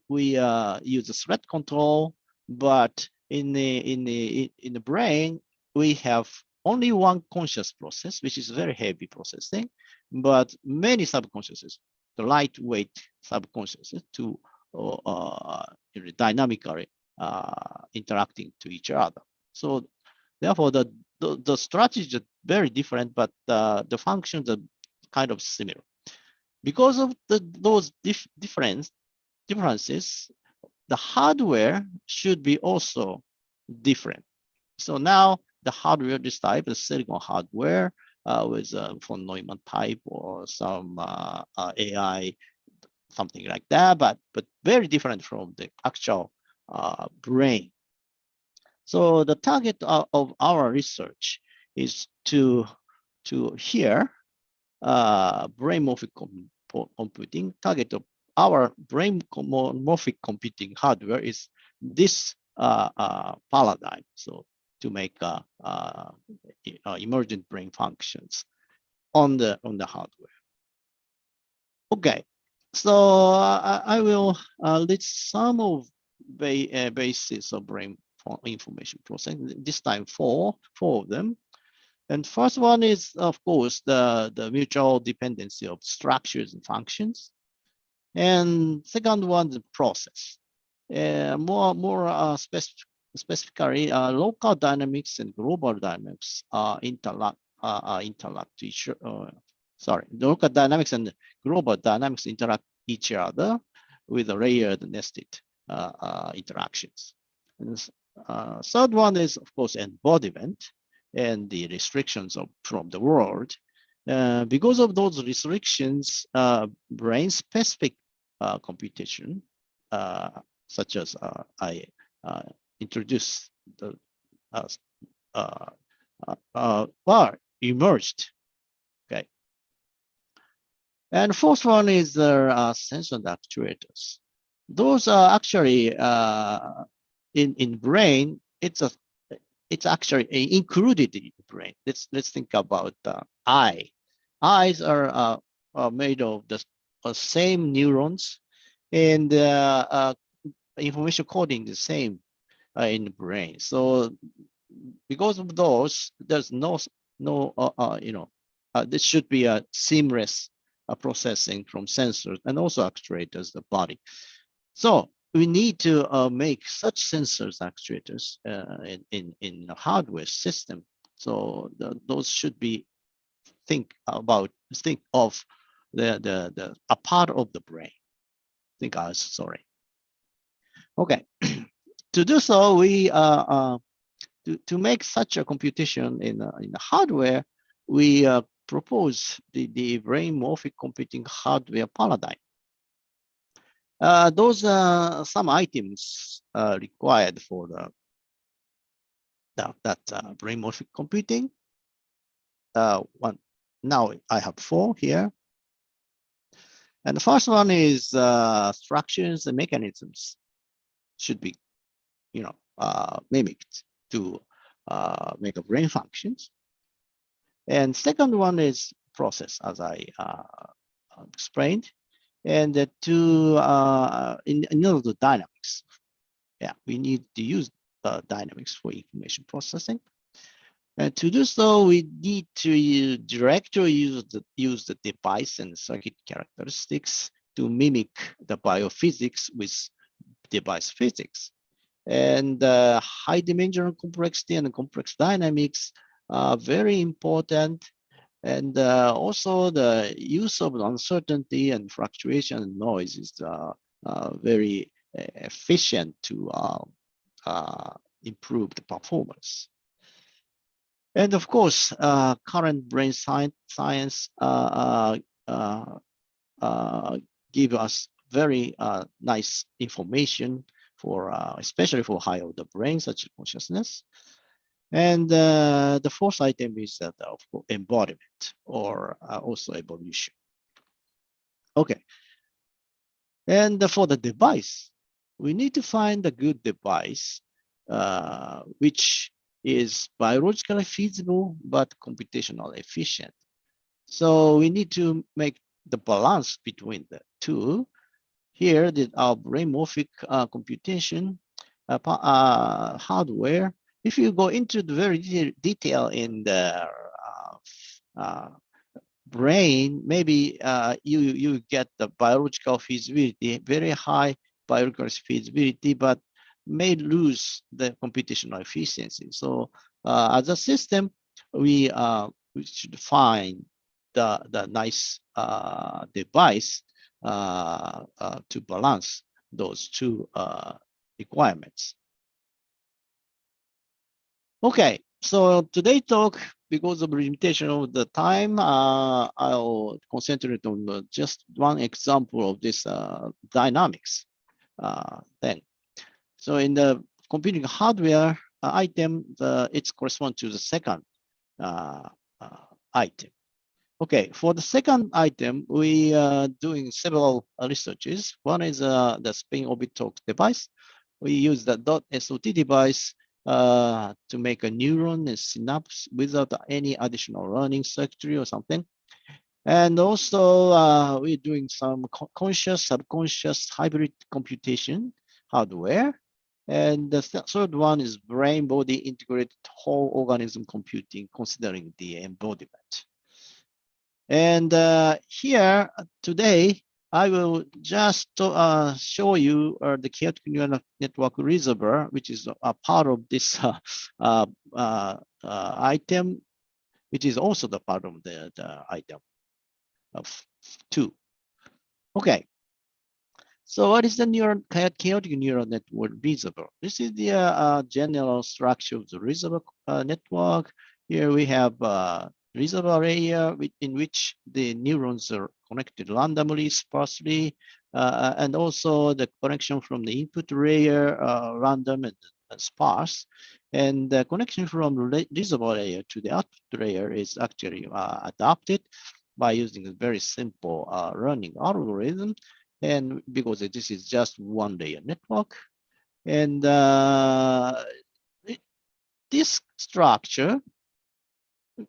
we use a threat control, but in the brain, we have only one conscious process, which is very heavy processing, but many subconsciouses, the lightweight subconsciouses to dynamically interacting to each other. So therefore, the the strategies are very different, but the functions are kind of similar. Because of those differences, the hardware should be also different. So now the hardware, this type is silicon hardware with von Neumann type or some AI, something like that, but very different from the actual brain. So the target of our research is to here brain morphic computing. Target of our brain morphic computing hardware is this paradigm. So to make emergent brain functions on the hardware. Okay, so I will list some of basis of brain information processing. This time four of them. And first one is, of course, the mutual dependency of structures and functions. And second one, the process. More specifically, local dynamics and global dynamics interact each. Sorry, the local dynamics and global dynamics interact each other with a layered nested interactions. And third one is, of course, embodiment and the restrictions from the world. Because of those restrictions, brain-specific computation, such as I introduced, emerged. Okay. And fourth one is the sensor actuators. Those are actually in brain. It's actually included in the brain. Let's think about the eye. Eyes are made of the same neurons, and information coding the same in the brain. So because of those, there's no this should be a seamless processing from sensors and also actuators, the body. So we need to make such sensors actuators in the hardware system. So those should be think of a part of the brain. Sorry. Okay. To do so, we to make such a computation in the hardware, we propose the brain morphic computing hardware paradigm. Those are some items required for that brain morphic computing. One now I have four here, and the first one is structures and mechanisms should be, mimicked to make a brain functions. And second one is process, as I explained. And in order to dynamics, we need to use dynamics for information processing. And to do so, we need to directly use the device and circuit characteristics to mimic the biophysics with device physics. And high dimensional complexity and complex dynamics are very important. And also the use of uncertainty and fluctuation and noise is very efficient to improve the performance. And of course, current brain science give us very nice information for especially for high order brains such as consciousness. And the fourth item is that of embodiment or also evolution. Okay. And for the device, we need to find a good device which is biologically feasible but computationally efficient. So we need to make the balance between the two. Here, our brain morphic computation hardware. If you go into the very detail in the brain, maybe you get the biological feasibility, very high biological feasibility, but may lose the computational efficiency. So as a system, we should find the nice device to balance those two requirements. Okay, so today talk, because of limitation of the time, I'll concentrate on just one example of this dynamics thing. So in the computing hardware item, it corresponds to the second item. Okay, for the second item, we are doing several researches. One is the spin orbit talk device. We use the .SOT device to make a neuron and synapse without any additional learning circuitry or something. And also, we're doing some conscious, subconscious hybrid computation hardware. And the third one is brain body integrated whole organism computing, considering the embodiment. And here today, I will just show you the chaotic neural network reservoir, which is a part of this item, which is also the part of the item of 2. Okay. So what is the chaotic neural network reservoir? This is the general structure of the reservoir network. Here we have reservoir layer in which the neurons are connected randomly, sparsely, and also the connection from the input layer, random and sparse. And the connection from reservoir layer to the output layer is actually adapted by using a very simple learning algorithm. And because this is just one layer network. And this structure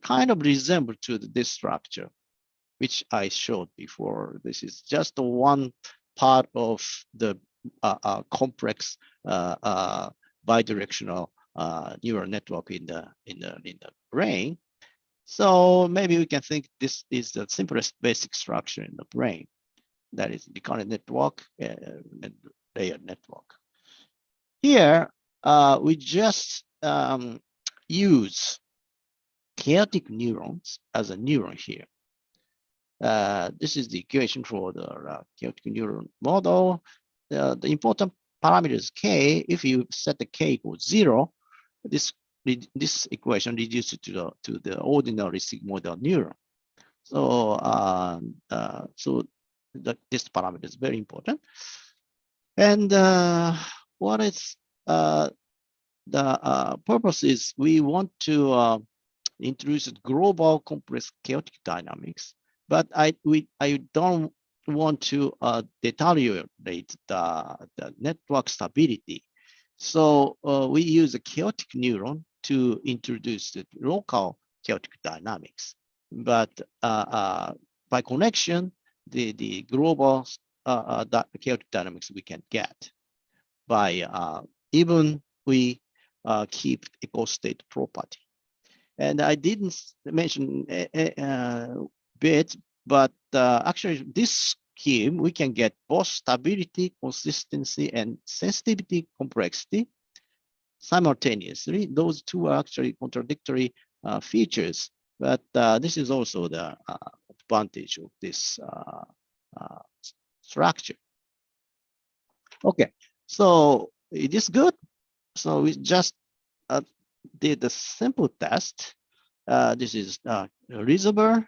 kind of resembles to this structure, which I showed before. This is just one part of the complex bidirectional neural network in the brain. So maybe we can think this is the simplest basic structure in the brain. That is the recurrent network and layer network. Here, we just use chaotic neurons as a neuron here. This is the equation for the chaotic neuron model. The important parameter is k. If you set the k equals 0, this equation reduces to the ordinary sigmoidal neuron. So this parameter is very important. And what is the purpose is we want to introduce global complex chaotic dynamics, but I don't want to deteriorate the network stability. So we use a chaotic neuron to introduce the local chaotic dynamics. But by connection, the global chaotic dynamics we can get by even we keep equal state property. And I didn't mention bit, but actually this scheme, we can get both stability, consistency, and sensitivity complexity simultaneously. Those two are actually contradictory features, but this is also the advantage of this structure. Okay, so it is good. So we just did a simple test. This is a reservoir,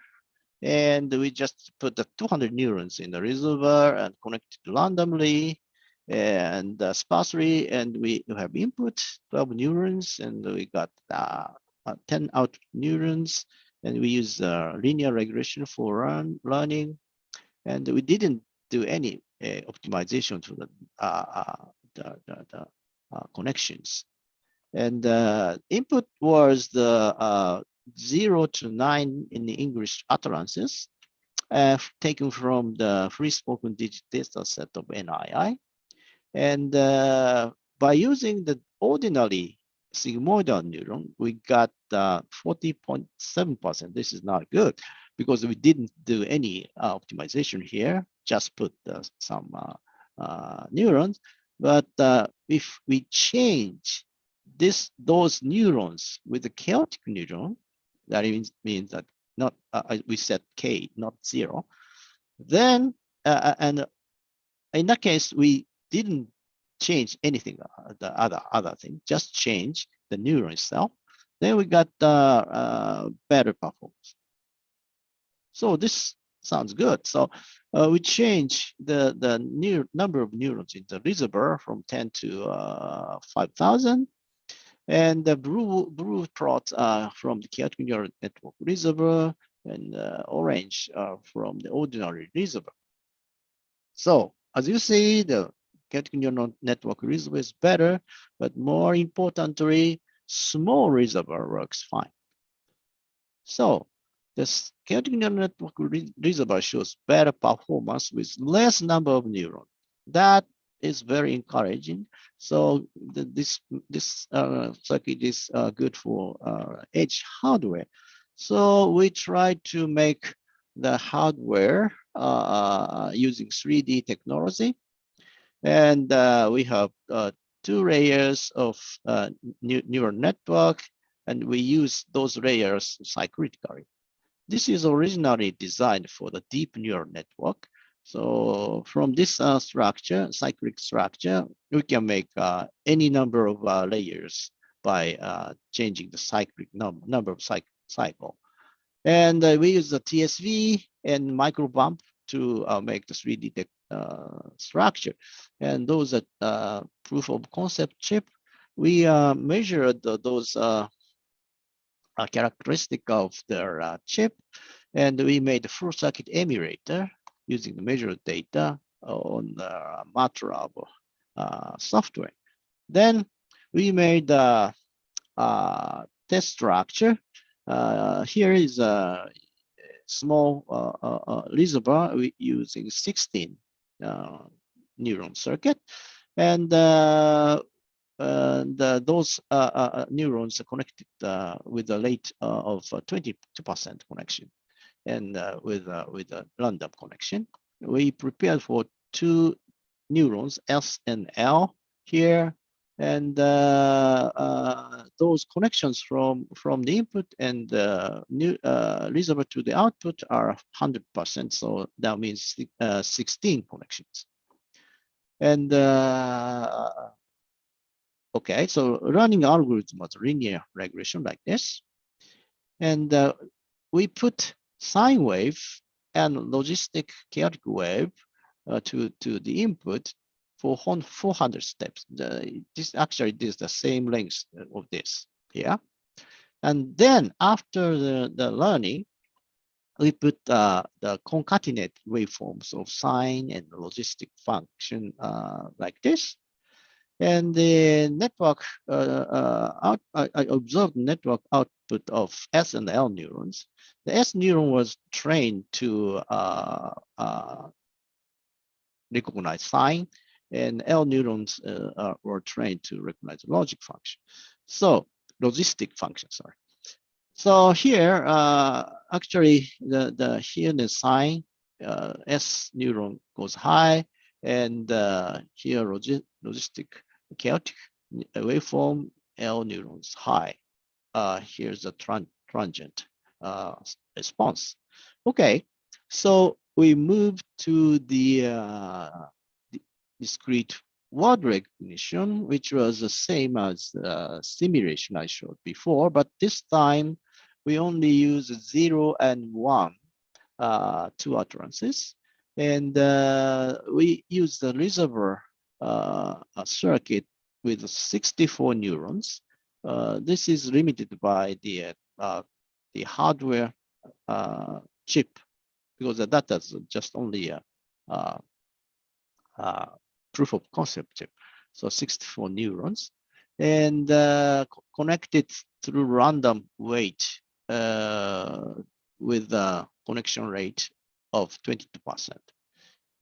and we just put the 200 neurons in the reservoir and connected randomly and sparsely, and we have input 12 neurons, and we got 10 output neurons, and we use linear regression for learning, and we didn't do any optimization to the connections. And input was the 0 to 9 in the English utterances, taken from the free spoken digit data set of NII. And by using the ordinary sigmoidal neuron, we got 40.7%. This is not good because we didn't do any optimization here, just put some neurons. But if we change those neurons with the chaotic neuron, that means that not we set k, not 0. Then and in that case, we didn't change anything, the other thing, just change the neuron itself. Then we got better performance. So this sounds good. So we change the number of neurons in the reservoir from 10 to 5,000. And the blue plots are from the chaotic neural network reservoir, and orange from the ordinary reservoir. So as you see, the chaotic neural network reservoir is better, but more importantly, small reservoir works fine. So this chaotic neural network reservoir shows better performance with less number of neurons. That is very encouraging. So this circuit is good for edge hardware. So we try to make the hardware using 3D technology, and we have 2 layers of neural network, and we use those layers cyclically. This is originally designed for the deep neural network. So from this structure, cyclic structure, we can make any number of layers by changing the cyclic number of cycle. And we use the TSV and microbump to make the 3D structure. And those are proof of concept chip. We measured those characteristic of their chip, and we made a full circuit emulator using the measured data on the MATLAB software. Then we made a test structure. Here is a small reservoir using 16 neuron circuit, and those neurons are connected with a rate of 22% connection, and with a random connection. We prepared for 2 neurons, S and L here, and those connections from the input and new reservoir to the output are 100%. So that means 16 connections. And okay, so running algorithm was linear regression like this. And we put sine wave and logistic chaotic wave to the input for 400 steps. This is the same length of this here. And then after the learning, we put the concatenate waveforms of sine and logistic function like this. And the network, I observed network output of S and L neurons. The S neuron was trained to recognize sine, and L neurons were trained to recognize logic function. So logistic function, sorry. So here, actually, here the sine, S neuron goes high, and here logistic chaotic waveform, L neurons high. Here's the transient response. Okay, so we move to the discrete word recognition, which was the same as the simulation I showed before, but this time we only use 0 and 1, 2 utterances. And we use the reservoir circuit with 64 neurons. This is limited by the hardware chip, because that is just only a proof of concept chip. So 64 neurons, and connected through random weight with a connection rate of 22%.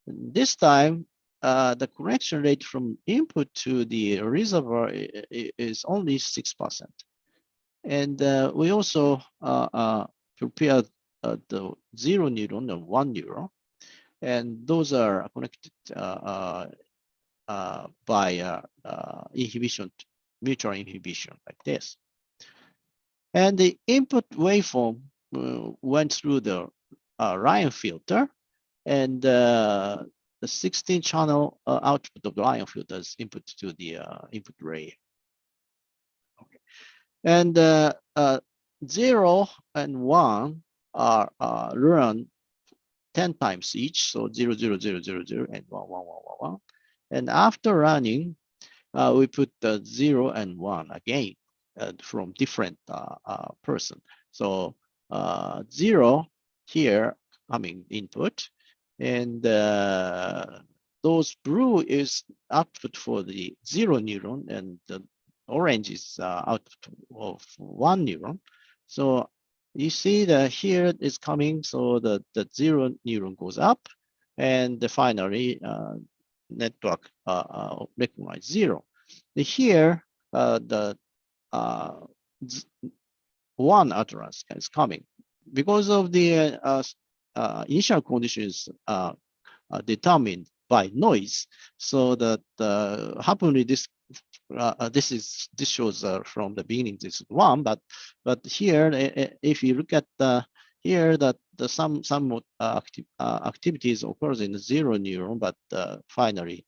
This time, the connection rate from input to the reservoir is only 6%. And we also prepared the 0 neuron and 1 neuron, and those are connected by inhibition mutual inhibition like this. And the input waveform went through the Ryan filter, and the 16-channel output of the Ryan filter is input to the input layer. Okay. And 0 and 1 are run 10 times each, so 0, 0, 0, 0, 0, and 1, 1, 1, 1, 1. And after running, we put the 0 and 1 again from different person. So 0 here coming input, and those blue is output for the 0 neuron, and the orange is output of 1 neuron. So you see that here is coming, so the 0 neuron goes up, and finally network recognize 0. Here the 1 utterance is coming because of the initial conditions determined by noise. So that happily this shows from the beginning this is 1, but here if you look at here that some activities occurs in the 0 neuron, but finally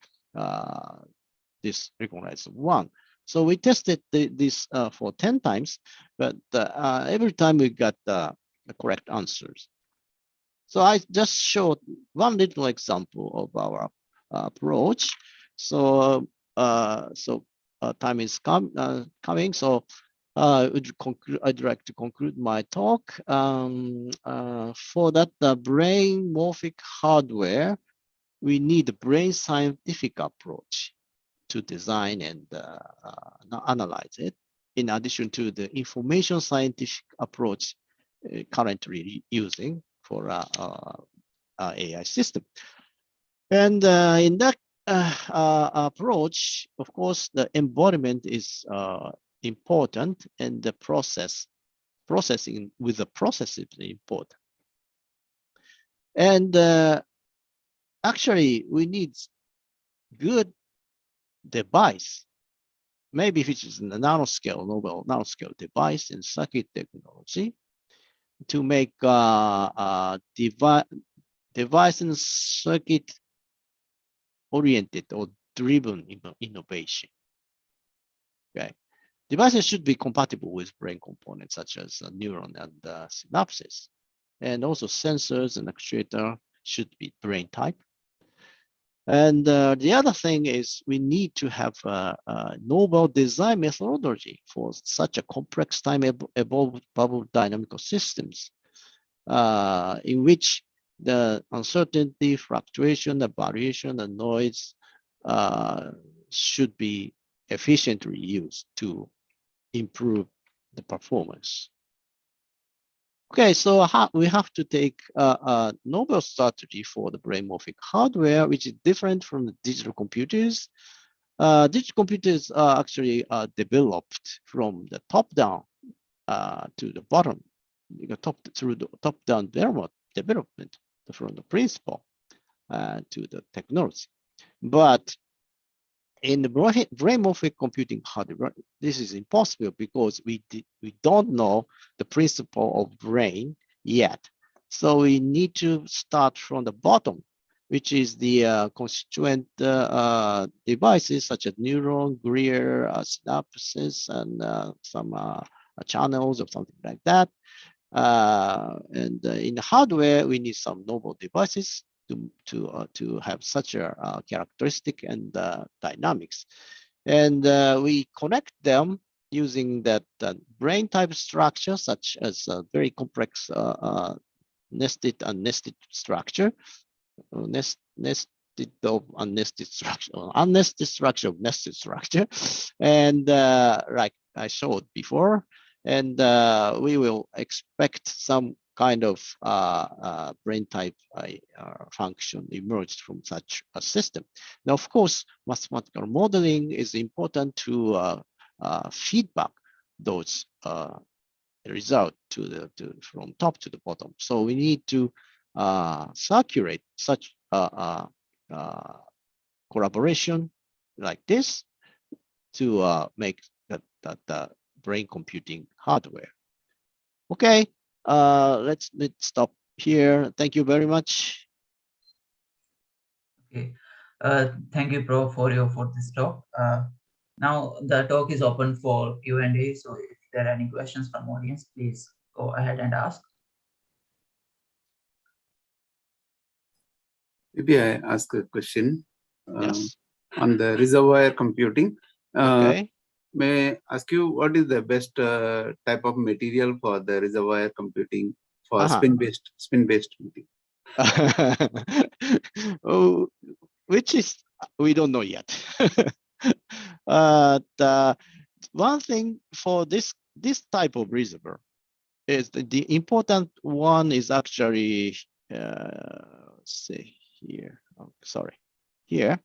this recognizes 1. So we tested this for 10 times, but every time we got the correct answers. So I just showed one little example of our approach. So time is coming. So I'd like to conclude my talk. For that, the brain morphic hardware, we need a brain scientific approach to design and analyze it, in addition to the information scientific approach currently using for AI system. And in that approach, of course, the embodiment is important, and the processing with the process is important. And actually, we need good device, maybe which is in the nanoscale, novel nanoscale device and circuit technology to make device and circuit oriented or driven innovation. Okay, devices should be compatible with brain components such as neuron and synapses, and also sensors and actuator should be brain type. And the other thing is we need to have a novel design methodology for such a complex time evolved bubble dynamical systems in which the uncertainty, fluctuation, the variation, the noise should be efficiently used to improve the performance. Okay, so we have to take a novel strategy for the brain morphic hardware, which is different from the digital computers. Digital computers are actually developed from the top down to the bottom, through the top down development from the principle to the technology. But in the brain morphic computing hardware, this is impossible because we don't know the principle of brain yet. So we need to start from the bottom, which is the constituent devices such as neuron, glia, synapses, and some channels or something like that. And in the hardware, we need some novel devices to have such a characteristic and dynamics, and we connect them using that brain type structure, such as a very complex nested unnested structure, nested of unnested structure, or unnested structure of nested structure, and like I showed before, and we will expect some kind of brain type function emerged from such a system. Now, of course, mathematical modeling is important to feedback those results from top to the bottom. So we need to circulate such collaboration like this to make the brain computing hardware. Okay, let's stop here. Thank you very much.
Okay. Thank you, Pro, for this talk. Now the talk is open for Q&A. So if there are any questions from audience, please go ahead and ask.
Maybe I ask a question
Yes.
on the reservoir computing.
Okay.
May I ask you what is the best type of material for the reservoir computing for spin-based computing?
Oh, which is we don't know yet. One thing for this type of reservoir is the important one is actually say here. Oh, sorry, here.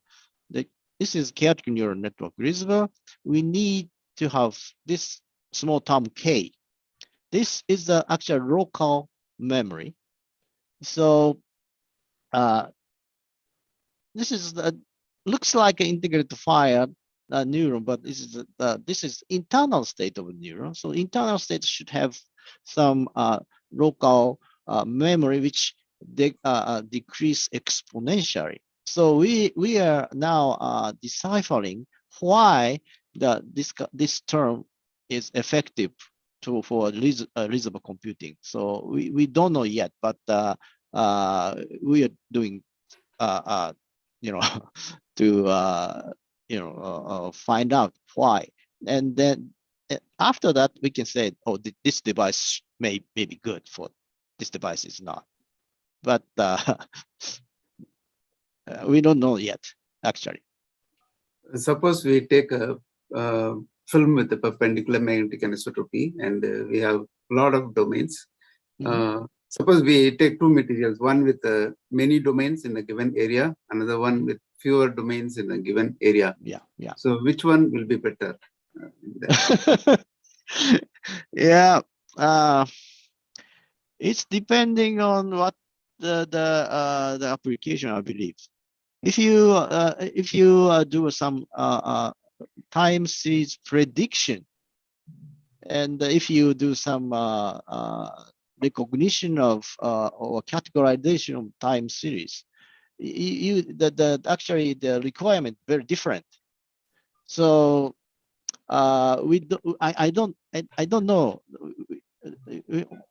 This is chaotic neural network reservoir. We need to have this small term K. This is the actual local memory. So this is looks like an integrated fire neuron, but this is internal state of a neuron. So internal state should have some local memory which decrease exponentially. So we are now deciphering why this term is effective for reservoir computing. So we don't know yet, but we are doing to find out why, and then after that we can say, oh, this device may be good, for this device is not, but we don't know yet actually.
Suppose we take a film with a perpendicular magnetic anisotropy, and we have a lot of domains. Suppose we take two materials, one with many domains in a given area, another one with fewer domains in a given area.
Yeah.
So which one will be better?
Yeah, it's depending on what the application, I believe. If you do some time series prediction, and if you do some recognition of or categorization of time series, actually the requirement very different. So I don't know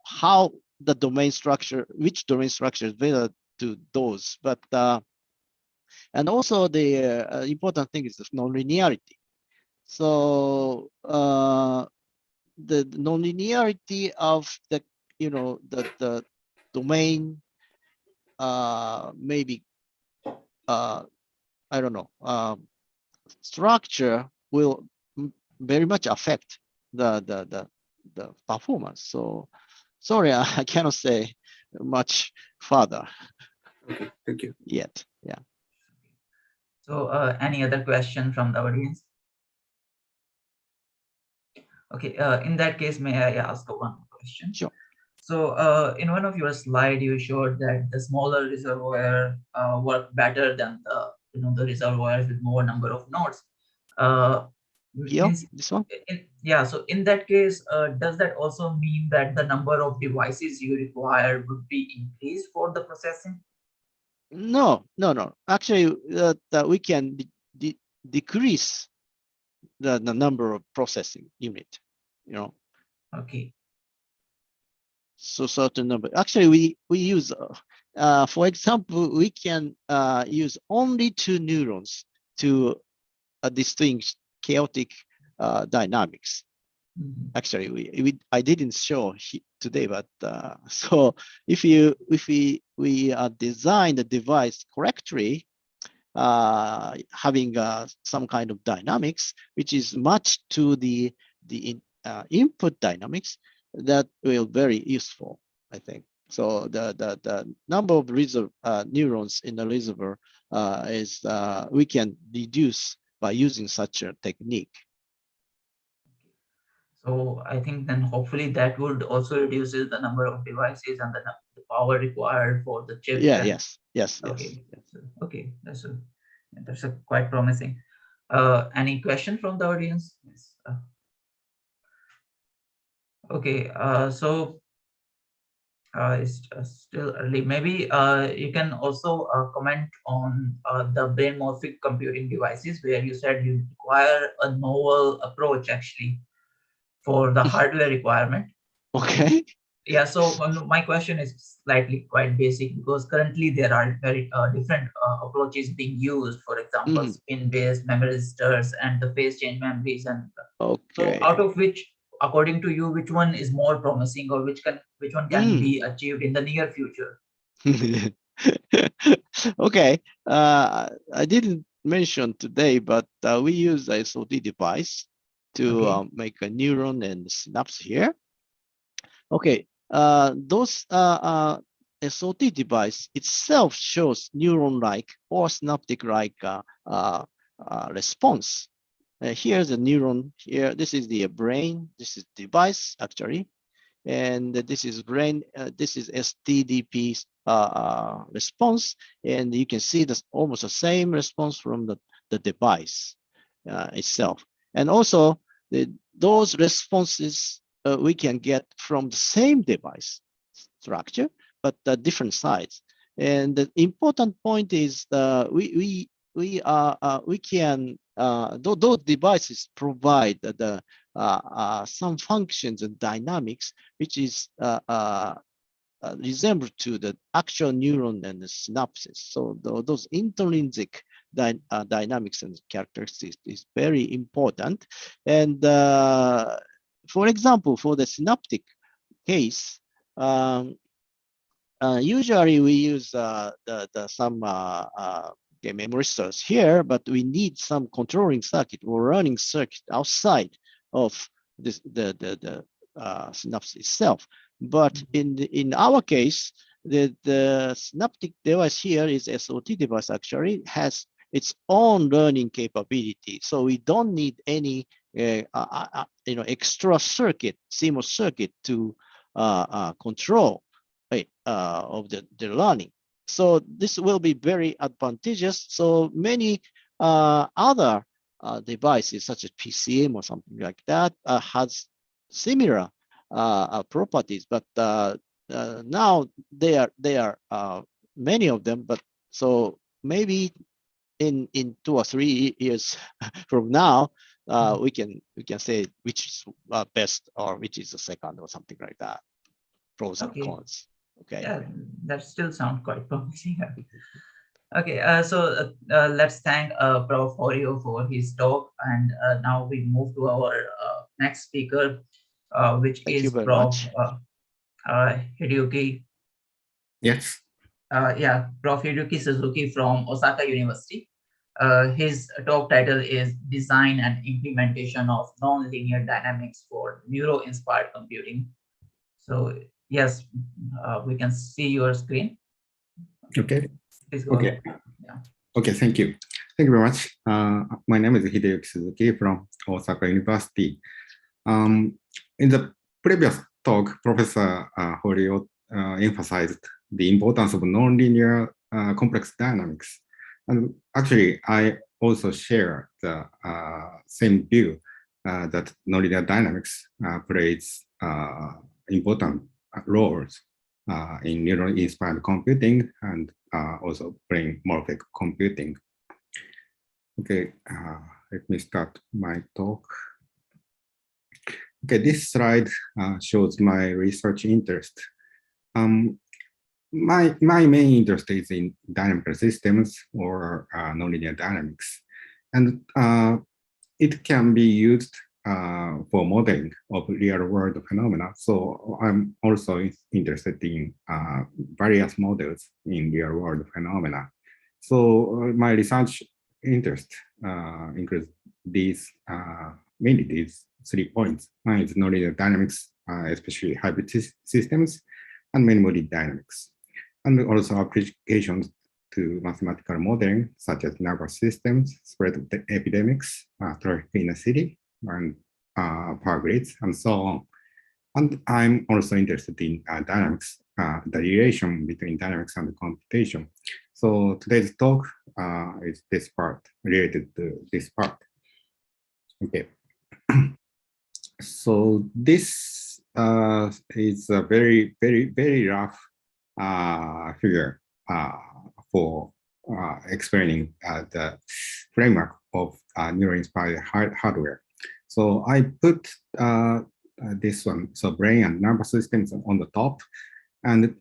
how the domain structure, which domain structure is better to those, but and also the important thing is the nonlinearity. So the nonlinearity of the the domain maybe I don't know, structure will very much affect the performance. So sorry, I cannot say much further.
Okay, thank you.
Yet. Yeah.
So any other question from the audience? Okay, in that case, may I ask one question?
Sure.
So in one of your slides, you showed that the smaller reservoir work better than the reservoirs with more number of nodes.
This one?
Yeah. So in that case, does that also mean that the number of devices you require would be increased for the processing?
No. Actually, we can decrease the number of processing unit.
Okay.
So certain number. Actually, we use, for example, we can use only 2 neurons to distinguish chaotic dynamics. Actually, I didn't show today, but so if we design the device correctly, having some kind of dynamics which is matched to the input dynamics, that will very useful, I think. So the number of neurons in the reservoir is we can reduce by using such a technique.
So I think then hopefully that would also reduces the number of devices and the power required for the chip.
Yeah. Yes.
Okay. Yes. Okay. That's quite promising. Any question from the audience? Yes. Okay, so it's still early. Maybe you can also comment on the brain-morphic computing devices, where you said you require a novel approach actually for the hardware requirement.
Okay.
Yeah, so my question is slightly quite basic, because currently there are very different approaches being used. For example,
Mhm.
spin-based memory registers and the phase change memories. And so
Okay.
out of which, according to you, which one is more promising, or which one can
Mm.
be achieved in the near future?
Okay. I didn't mention today, but we use the SOT device to
Okay.
make a neuron and synapse here. Okay. Those SOT device itself shows neuron-like or synaptic-like response. Here's a neuron here. This is the brain. This is device actually. And this is brain, this is STDP response, and you can see this almost the same response from the device itself. And also those responses we can get from the same device structure, but different sides. And the important point is we can those devices provide some functions and dynamics which is resemble to the actual neuron and the synapses. So those intrinsic dynamics and characteristics is very important. And for example, for the synaptic case, usually we use some memory stores here, but we need some controlling circuit or running circuit outside of this, the synapse itself. But in our case, the synaptic device here is SOT device actually has its own learning capability. So we don't need any extra circuit, CMOS circuit to control of the learning. So this will be very advantageous. So many other devices such as PCM or something like that has similar properties, but now they are many of them. But so maybe in 2 or 3 years from now, we can say which is best or which is the second or something like that. Pros and cons. Okay.
Yeah, that still sounds quite promising. Okay, so let's thank Prof. Horio for his talk, and now we move to our next speaker, which
Thank you
is
very
Prof.
much.
Hideyuki.
Yes.
Yeah, Prof. Hideyuki Suzuki from Osaka University. His talk title is Design and Implementation of Nonlinear Dynamics for Neuro-Inspired Computing. So yes, we can see your screen.
Okay.
Please go
Okay.
ahead. Yeah.
Okay, thank you. Thank you very much. My name is Hideyuki Suzuki from Osaka University. In the previous talk, Professor Horio emphasized the importance of nonlinear complex dynamics. And actually, I also share the same view that nonlinear dynamics plays important roles in neural-inspired computing and also brain-morphic computing. Okay, let me start my talk. Okay, this slide shows my research interest. My main interest is in dynamical systems or nonlinear dynamics, and it can be used for modeling of real-world phenomena. So I'm also interested in various models in real-world phenomena. So my research interest includes these mainly these 3 points. One is nonlinear dynamics, especially hybrid systems, and many-mode dynamics, and also applications to mathematical modeling, such as nervous systems, spread of the epidemics, traffic in a city, and power grids, and so on. And I'm also interested in dynamics, the relation between dynamics and computation. So today's talk is this part, related to this part. Okay. So this is a very, very, very rough figure for explaining the framework of neural-inspired hardware. So I put this one, so brain and nervous systems on the top. And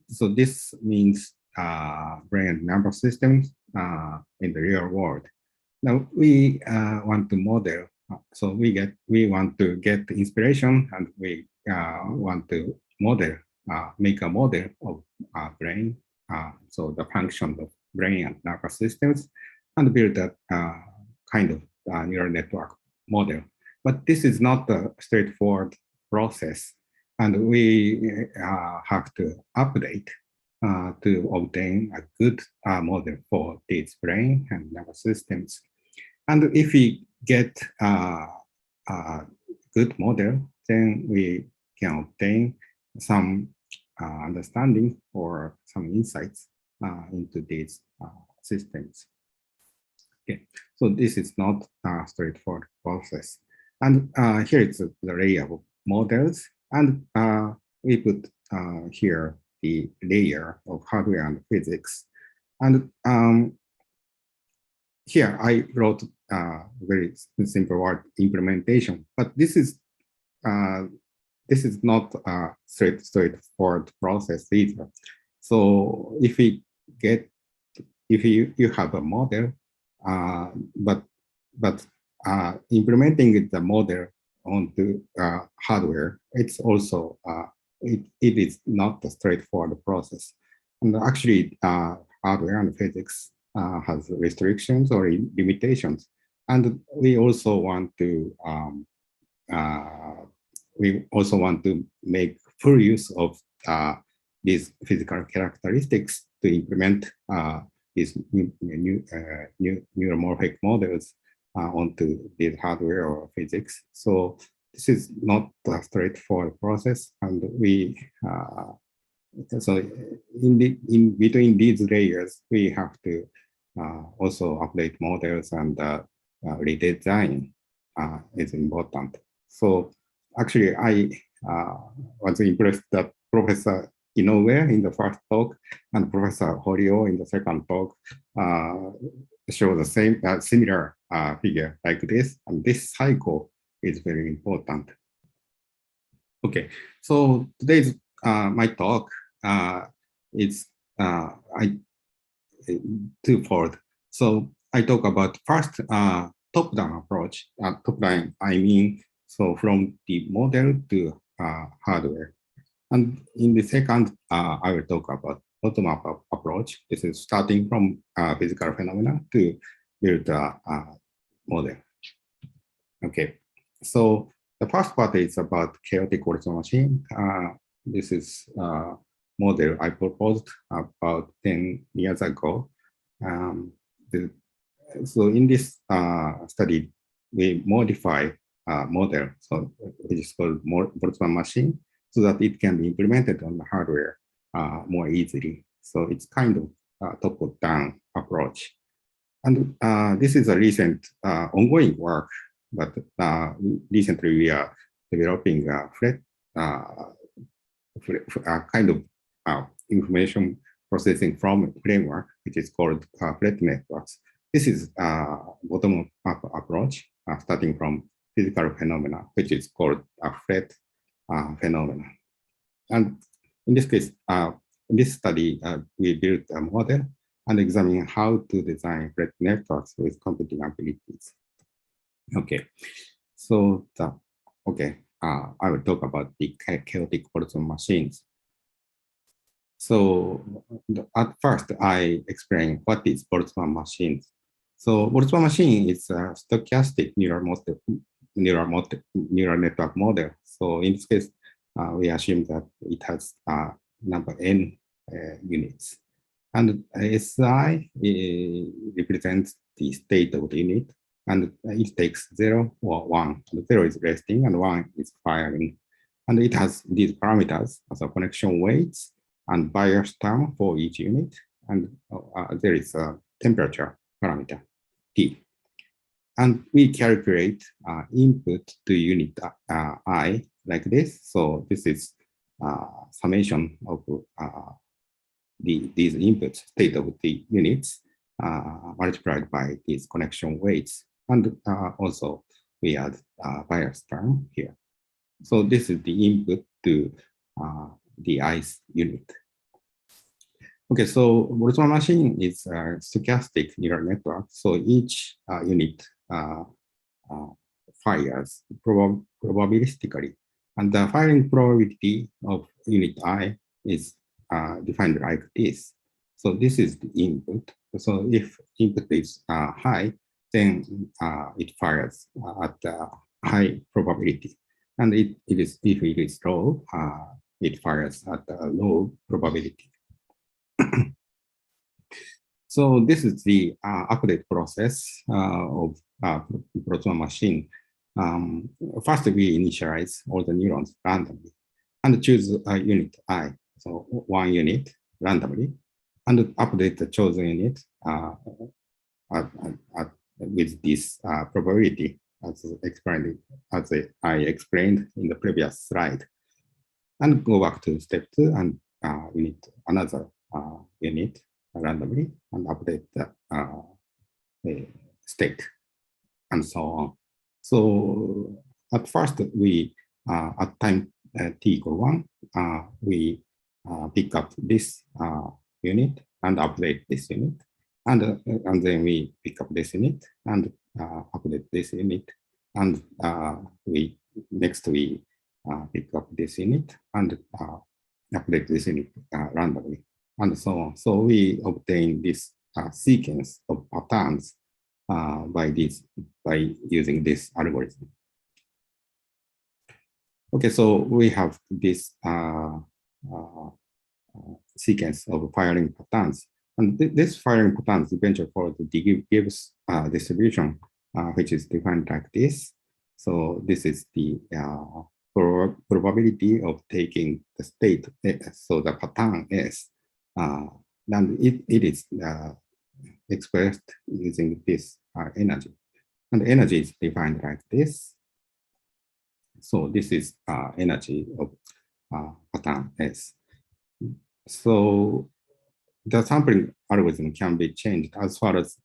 so this means brain and nervous systems in the real world. Now we want to model, so we want to get inspiration, and we want to model, make a model of brain, so the function of brain and nervous systems, and build a kind of neural network model. But this is not a straightforward process, and we have to update to obtain a good model for these brain and nervous systems. And if we get a good model, then we can obtain some understanding or some insights into these systems. Okay, so this is not a straightforward process. And here is the layer of models, and we put here the layer of hardware and physics. And here I wrote very simple word, implementation, but this is not a straightforward process either. So if you have a model, but implementing the model onto hardware, it's also it is not a straightforward process. And actually, hardware and physics has restrictions or limitations, and we also want to make full use of these physical characteristics to implement these new neuromorphic models onto this hardware or physics. So this is not a straightforward process, and we so in between these layers we have to also update models, and redesign is important. So actually, I was impressed that Professor Inoue in the first talk and Professor Horio in the second talk show the same similar figure like this, and this cycle is very important. Okay, so today's my talk is twofold. So I talk about first top-down approach. Top-down, I mean, so from the model to hardware. And in the second, I will talk about bottom-up approach. This is starting from physical phenomena to build a model. Okay, so the first part is about chaotic Boltzmann machine. This is a model I proposed about 10 years ago. So in this study, we modify model, so which is called Boltzmann machine, so that it can be implemented on the hardware more easily. So it's kind of top-down approach. And this is a recent ongoing work, but recently we are developing a kind of information processing from framework, which is called FLET networks. This is a bottom-up approach, starting from physical phenomena, which is called a FLET phenomena. And in this case, in this study, we built a model and examine how to design FLET networks with computing abilities. Okay, so I will talk about the chaotic Boltzmann machines. So at first, I explain what is Boltzmann machines. So Boltzmann machine is a stochastic neural network model. So in this case, we assume that it has number n units. And SI represents the state of the unit, and it takes 0 or 1. 0 is resting and 1 is firing. And it has these parameters as a connection weights and bias term for each unit. And there is a temperature parameter, T. And we calculate input to unit I like this. So this is summation of these inputs, state of the units, multiplied by these connection weights. And also we add bias term here. So this is the input to the ICE unit. Okay, so Boltzmann machine is a stochastic neural network. So each unit fires probabilistically. And the firing probability of unit I is defined like this. So this is the input. So if input is high, then it fires at a high probability. And if it is low, it fires at a low probability. So this is the update process of Boltzmann machine. First, we initialize all the neurons randomly and choose a unit I, so one unit randomly, and update the chosen unit with this probability as I explained in the previous slide, and go back to step 2 and unit another unit randomly and update the state and so on. So at first we at time t equal 1, we pick up this unit and update this unit, and then we pick up this unit and update this unit, and we pick up this unit and update this unit randomly, and so on. So we obtain this sequence of patterns by using this algorithm. Okay, so we have this sequence of firing patterns, and this firing patterns eventually follows the Gibbs distribution, which is defined like this. So this is the probability of taking the state, so the pattern S, and it is expressed using this energy, and the energy is defined like this. So this is energy of pattern S. So the sampling algorithm can be changed as far as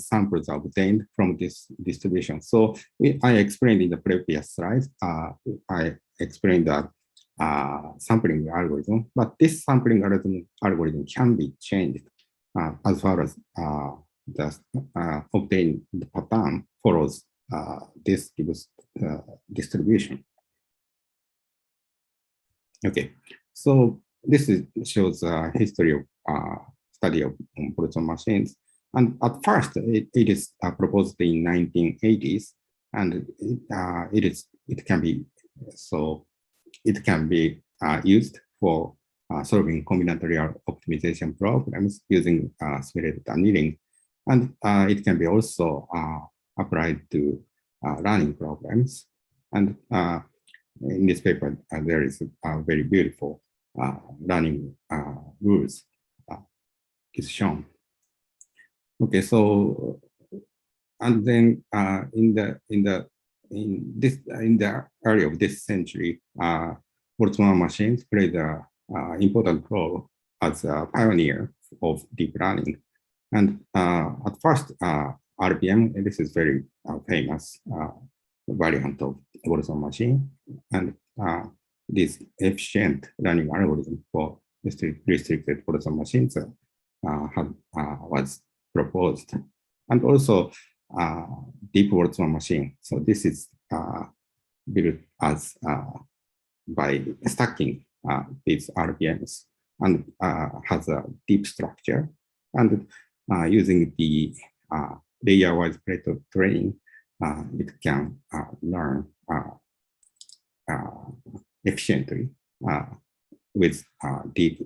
samples are obtained from this distribution. So I explained in the previous slide, I explained that sampling algorithm, but this sampling algorithm can be changed as far as the obtained the pattern follows this Gibbs distribution. Okay, so this shows a history of study of Boltzmann machines. And at first, it is proposed in 1980s, and it can be used for solving combinatorial optimization problems using simulated annealing, and it can be also applied to learning problems. And in this paper, there is a very beautiful learning rules is shown. Okay, so and then in the early of this century, Boltzmann machines played an important role as a pioneer of deep learning. And at first, RBM, this is very famous variant of Boltzmann machine, and this efficient learning algorithm for restricted Boltzmann machines was proposed, and also deep Boltzmann machine. So this is built as by stacking these RBMs, and has a deep structure, and using the layer-wise Pareto training, it can learn efficiently with deep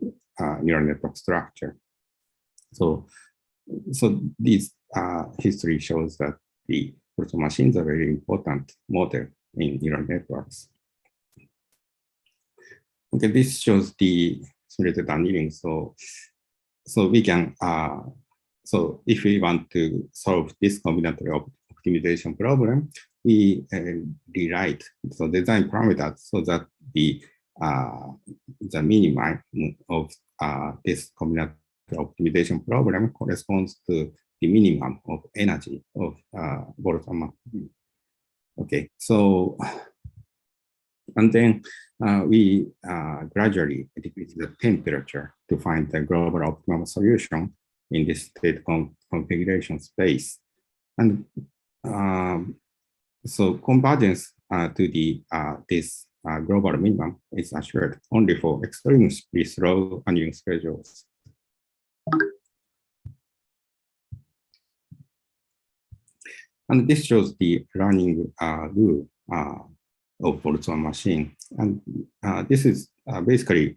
neural network structure. So this history shows that the Boltzmann machines are very important model in neural networks. Okay, this shows the simulated annealing. So we can so if we want to solve this combinatorial optimization problem, we rewrite the design parameters so that the minimum of this combinatorial optimization problem corresponds to the minimum of energy of Boltzmann. Okay, so and then we gradually decrease the temperature to find the global optimal solution in this state configuration space. And so convergence to the this global minimum is assured only for extremely slow annealing schedules. And this shows the running rule of Boltzmann machine. And this is basically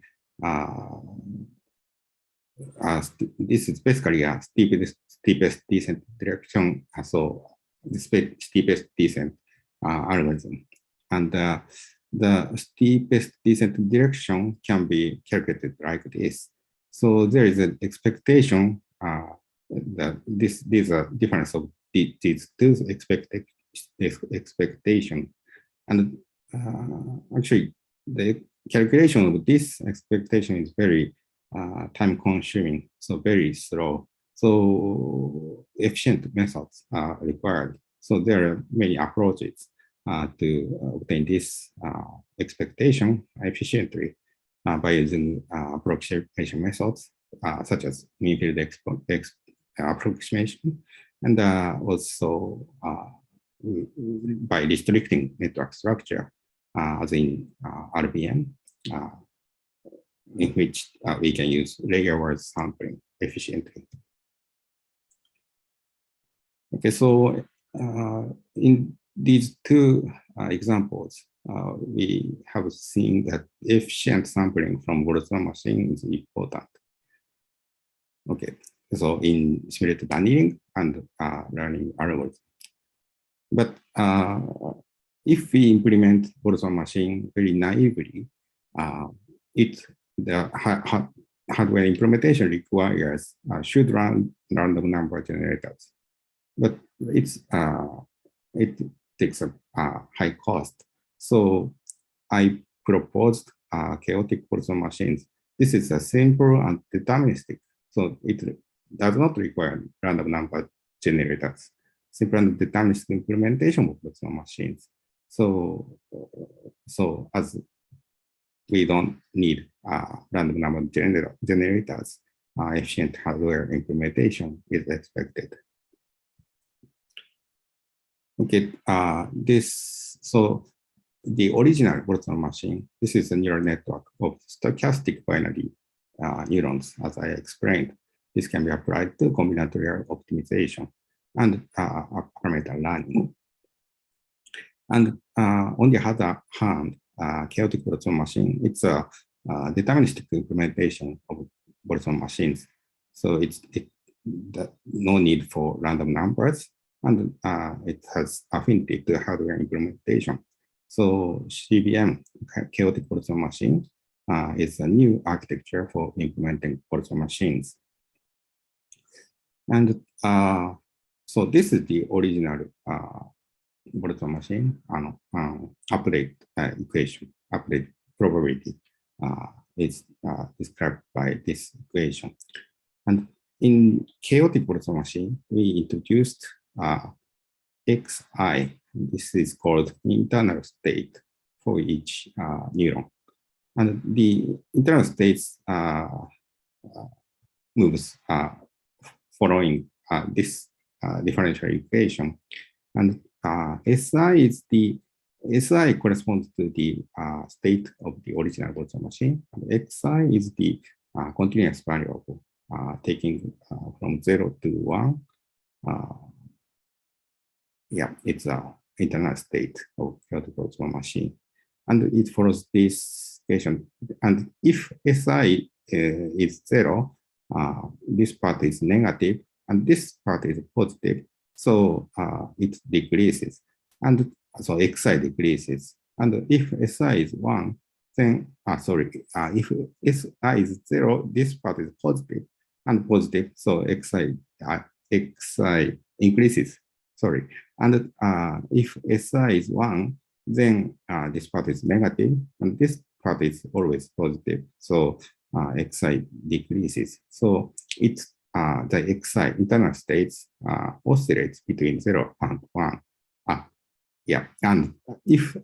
this is basically a steepest descent direction. So the steepest descent algorithm. And the steepest descent direction can be calculated like this. So there is an expectation that these are difference of these two expectation. And actually, the calculation of this expectation is very time consuming, so very slow. So efficient methods are required. So there are many approaches to obtain this expectation efficiently by using approximation methods such as mean field approximation, and also by restricting network structure, as in RBM, in which we can use layer-wise sampling efficiently. Okay, so in these two examples, we have seen that efficient sampling from Boltzmann machine is important. Okay, so in simulated annealing and learning algorithm. But if we implement Boltzmann machine very naively, the hardware implementation requires should run random number generators, but it takes a high cost. So I proposed chaotic Boltzmann machines. This is a simple and deterministic, so it does not require random number generators. Simple and deterministic implementation of Boltzmann machines. So as we don't need random number generators, efficient hardware implementation is expected. Okay, so the original Boltzmann machine, this is a neural network of stochastic binary neurons, as I explained. This can be applied to combinatorial optimization and parameter learning. And on the other hand, chaotic Boltzmann machine, it's a deterministic implementation of Boltzmann machines. So it's no need for random numbers, and it has affinity to hardware implementation. So CBM, chaotic Boltzmann machine, is a new architecture for implementing Boltzmann machines. And so this is the original Boltzmann machine update equation, update probability is described by this equation. And in chaotic Boltzmann machine, we introduced Xi. This is called internal state for each neuron. And the internal states moves following this differential equation. And SI corresponds to the state of the original Boltzmann machine. And Xi is the continuous variable taking from 0 to 1. Yeah, it's an internal state of chaotic Boltzmann machine. And it follows this equation. And if SI is 0, this part is negative, and this part is positive. So it decreases, and so Xi decreases. And if Si is 1, then, if Si is 0, this part is positive and positive, so Xi increases. sorry. And if SI is 1, then this part is negative, and this part is always positive. So Xi decreases. So it's the Xi internal states oscillates between 0 and 1. Yeah, and if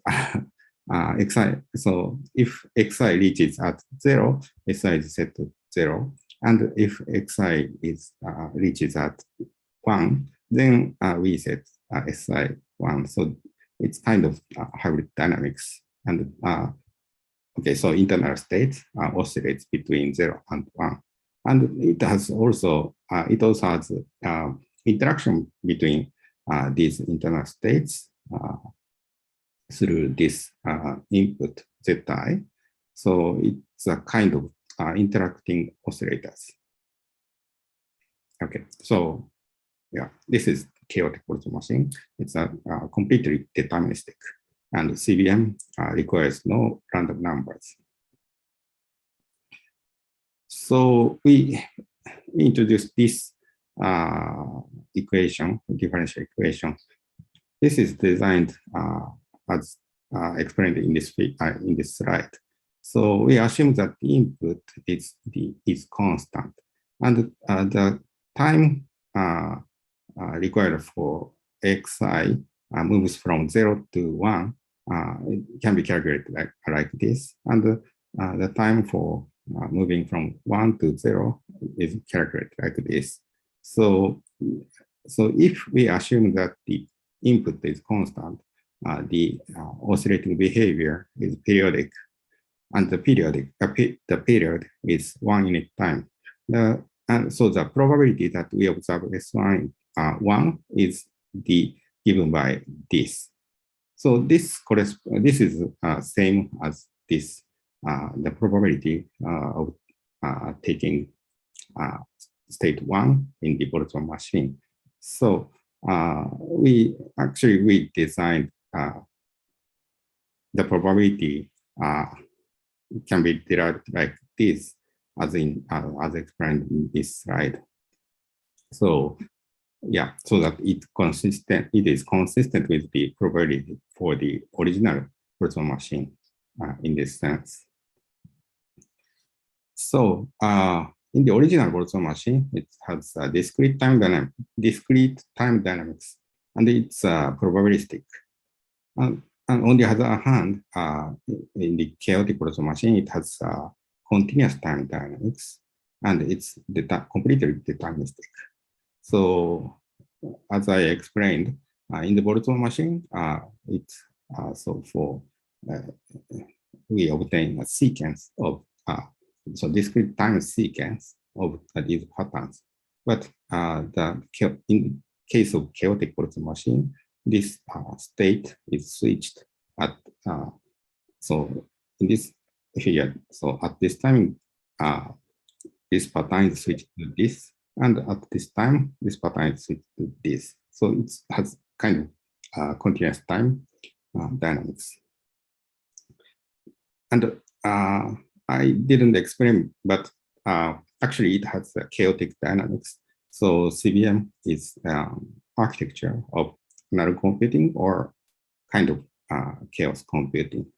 Xi, so if Xi reaches at 0, Si is set to 0. And if Xi is reaches at 1, then we set Si 1. So it's kind of hybrid dynamics. And okay, so internal states oscillates between 0 and 1. And it has also, it also has interaction between these internal states through this input Zi. So it's a kind of interacting oscillators. Okay, so yeah, this is chaotic Boltzmann machine. It's a completely deterministic, and CBM requires no random numbers. So we introduced this equation, differential equation. This is designed as explained in this slide. So we assume that the input is constant, and the time required for Xi moves from 0 to 1. It can be calculated like this, and the time for moving from 1 to 0 is calculated like this. So if we assume that the input is constant, the oscillating behavior is periodic, and the period is 1 unit time. And so the probability that we observe S1 1 is given by this. So this is same as this, the probability of taking state 1 in the Boltzmann machine. So we designed the probability can be derived like this, as explained in this slide. So yeah, so that it is consistent with the probability for the original Boltzmann machine in this sense. So in the original Boltzmann machine, it has discrete time dynamics, and it's probabilistic. And on the other hand, in the chaotic Boltzmann machine, it has continuous time dynamics, and it's completely deterministic. So as I explained, in the Boltzmann machine, we obtain a sequence of discrete time sequence of these patterns. But in case of chaotic Boltzmann machine, this state is switched at so in this figure. So at this time, this pattern is switched to this, and at this time, this pattern is switched to this. So it has kind of continuous time dynamics. And I didn't explain, but actually it has a chaotic dynamics. So CBM is architecture of null computing, or kind of chaos computing.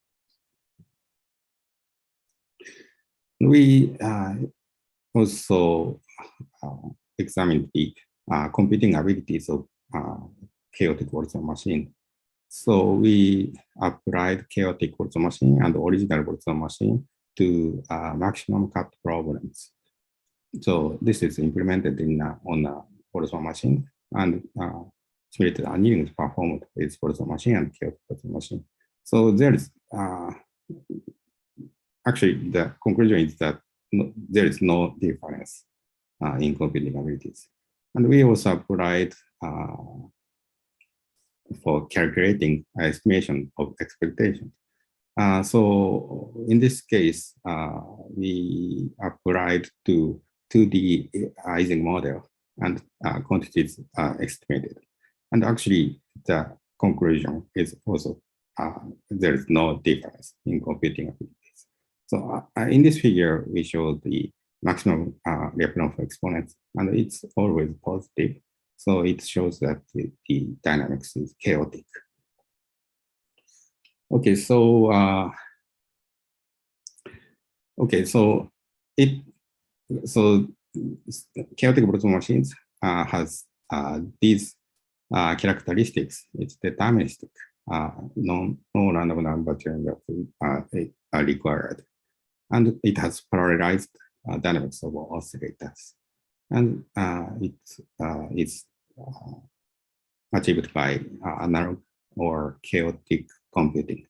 We also examined the computing abilities of chaotic Boltzmann machine. So we applied chaotic Boltzmann machine and original Boltzmann machine to maximum cut problems. So this is implemented on a Boltzmann machine, and simulated annealing is performed with Boltzmann machine and chaotic Boltzmann machine. So there is actually the conclusion is that there is no difference in computing abilities. And we also applied for calculating estimation of expectation. So in this case, we applied to 2D Ising model, and quantities are estimated. And actually, the conclusion is also there is no difference in computing abilities. So in this figure, we show the maximum Lyapunov exponents, and it's always positive. So it shows that the dynamics is chaotic. Okay, so chaotic Boltzmann machines has these characteristics. It's deterministic. No random number changes are required, and it has parallelized dynamics of oscillators, and it is achieved by analog or chaotic computing.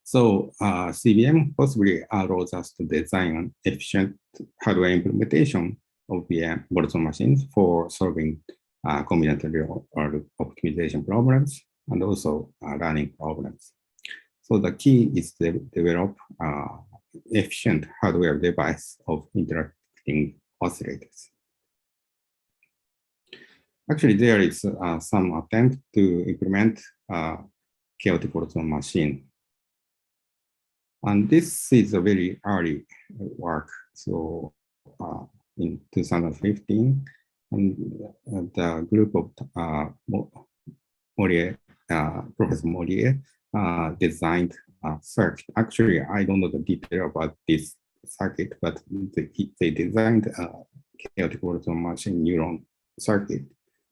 So CBM possibly allows us to design an efficient hardware implementation of Boltzmann machines for solving combinatorial or optimization problems and also learning problems. So the key is to develop efficient hardware device of interacting oscillators. Actually, there is some attempt to implement chaotic Boltzmann machine. And this is a very early work. So in 2015, and the group of Professor Morier designed a circuit. Actually, I don't know the detail about this circuit, but they designed a chaotic Boltzmann machine neuron circuit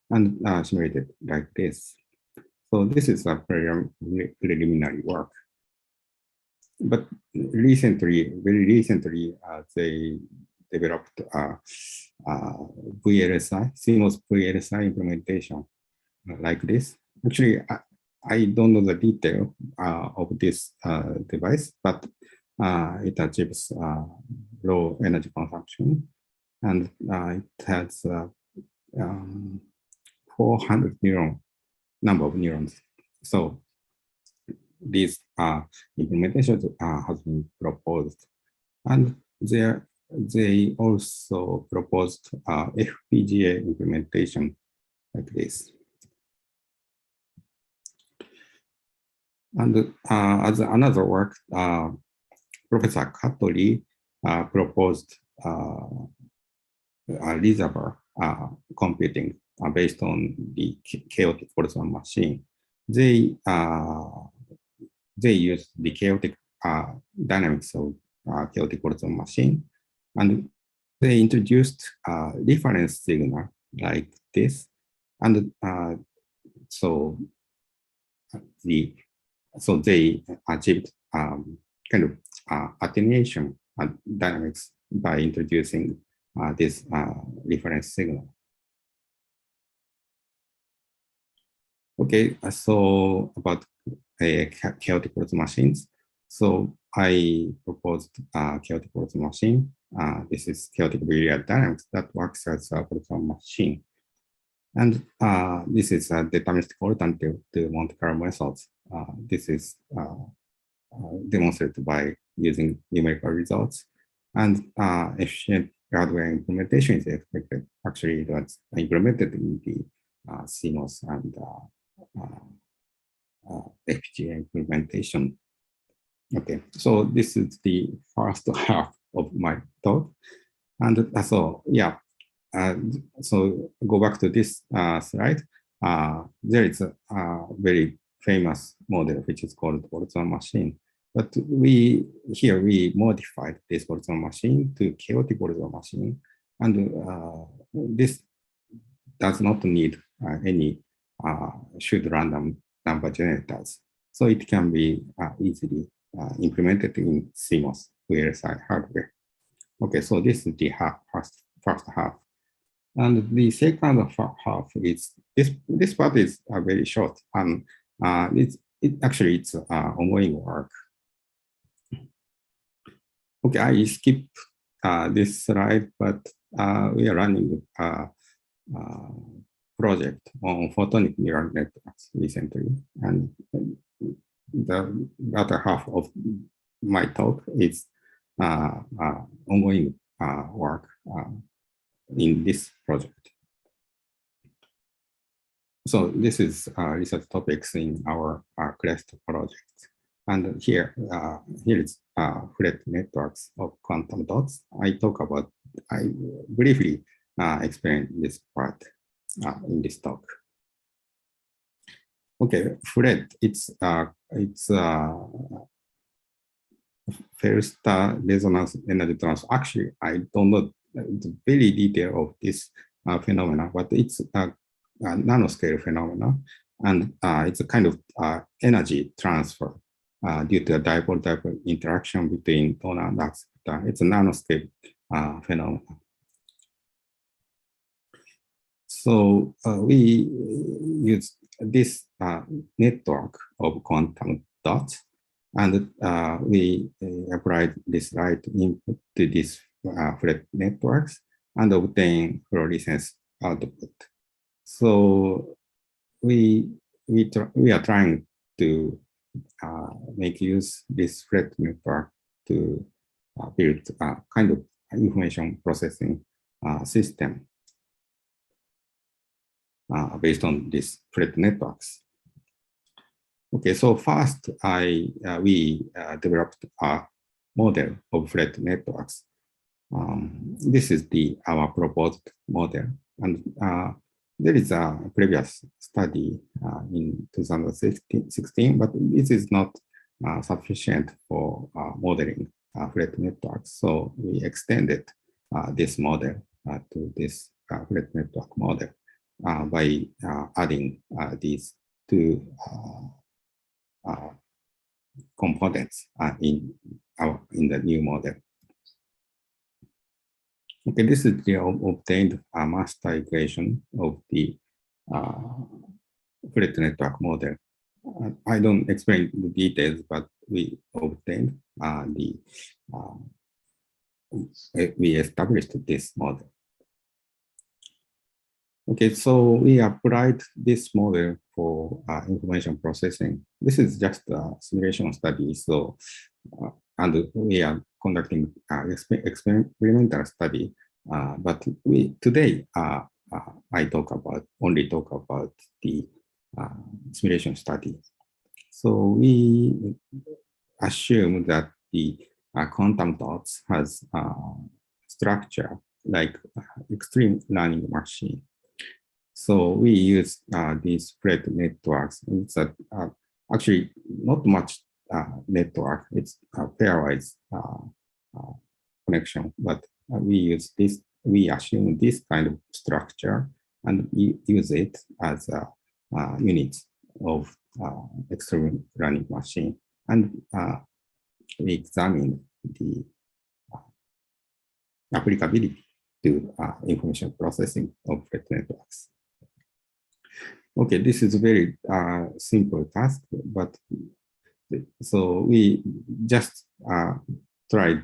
and simulated like this. So this is a preliminary work. But recently, very recently, they developed VLSI, CMOS VLSI implementation like this. Actually, I don't know the detail of this device, but it achieves low energy consumption, and it has 400 number of neurons. So these implementations has been proposed, and they also proposed FPGA implementation like this. And as another work, Professor Katori proposed reservoir computing based on the chaotic Boltzmann machine. They use the chaotic dynamics of chaotic Boltzmann machine, and they introduced reference signal like this, and so they achieved kind of attenuation dynamics by introducing this reference signal. Okay, so about chaotic Boltzmann machines. So I proposed chaotic Boltzmann machine. This is chaotic billiard dynamics that works as a Boltzmann machine. And this is a deterministic alternative to Monte Carlo methods. This is demonstrated by using numerical results. And efficient hardware implementation is expected. Actually, it was implemented in the CMOS and FPGA implementation. Okay, so this is the first half of my talk. And so, yeah, so go back to this slide. There is a very famous model which is called Boltzmann machine. But we modified this Boltzmann machine to chaotic Boltzmann machine. And this does not need any pseudo-random number generators. So it can be easily implemented in CMOS VLSI hardware. Okay, so this is the first half. And the second half is, this part is very short. Actually, it's ongoing work. Okay, I skip this slide, but we are running a project on photonic neural networks recently. And the other half of my talk is ongoing work in this project. So this is research topics in our CREST project. And here is flat networks of quantum dots. I briefly explain this part. in this talk. Okay, FRET, it's first resonance energy transfer. Actually, I don't know the very detail of this phenomena, but it's a nanoscale phenomena, and it's a kind of energy transfer due to a dipole-dipole interaction between donor and acceptor. It's a nanoscale phenomena. So we use this network of quantum dots, and we applied this light input to these FRET networks and obtain fluorescence output. So we are trying to make use this FRET network to build a kind of information processing system based on these FRET networks. Okay, so first we developed a model of FRET networks. This is our proposed model, and there is a previous study in 2016, but this is not sufficient for modeling FRET networks. So we extended this model to this FRET network model by adding these two components in the new model. Okay, this is the obtained master equation of the FRET network model. I don't explain the details, but we obtained we established this model. Okay, so we applied this model for information processing. This is just a simulation study, so and we are conducting experimental study. But today I only talk about the simulation study. So we assume that the quantum dots has structure like extreme learning machine. So we use these FRET networks. It's actually not much network. It's a pairwise connection, but we use this. We assume this kind of structure and use it as a unit of extreme learning machine. And we examine the applicability to information processing of FRET networks. Okay, this is a very simple task, but so we just tried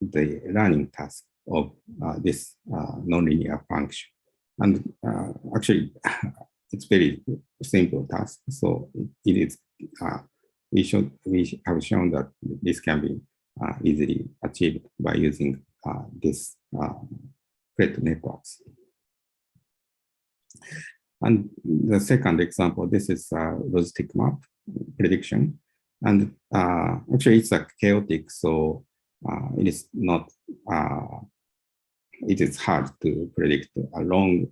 the learning task of this nonlinear function. And actually, it's very simple task. So it is, we have shown that this can be easily achieved by using this FRET networks. And the second example, this is logistic map prediction. And actually it's a chaotic, so it is not, it is hard to predict a long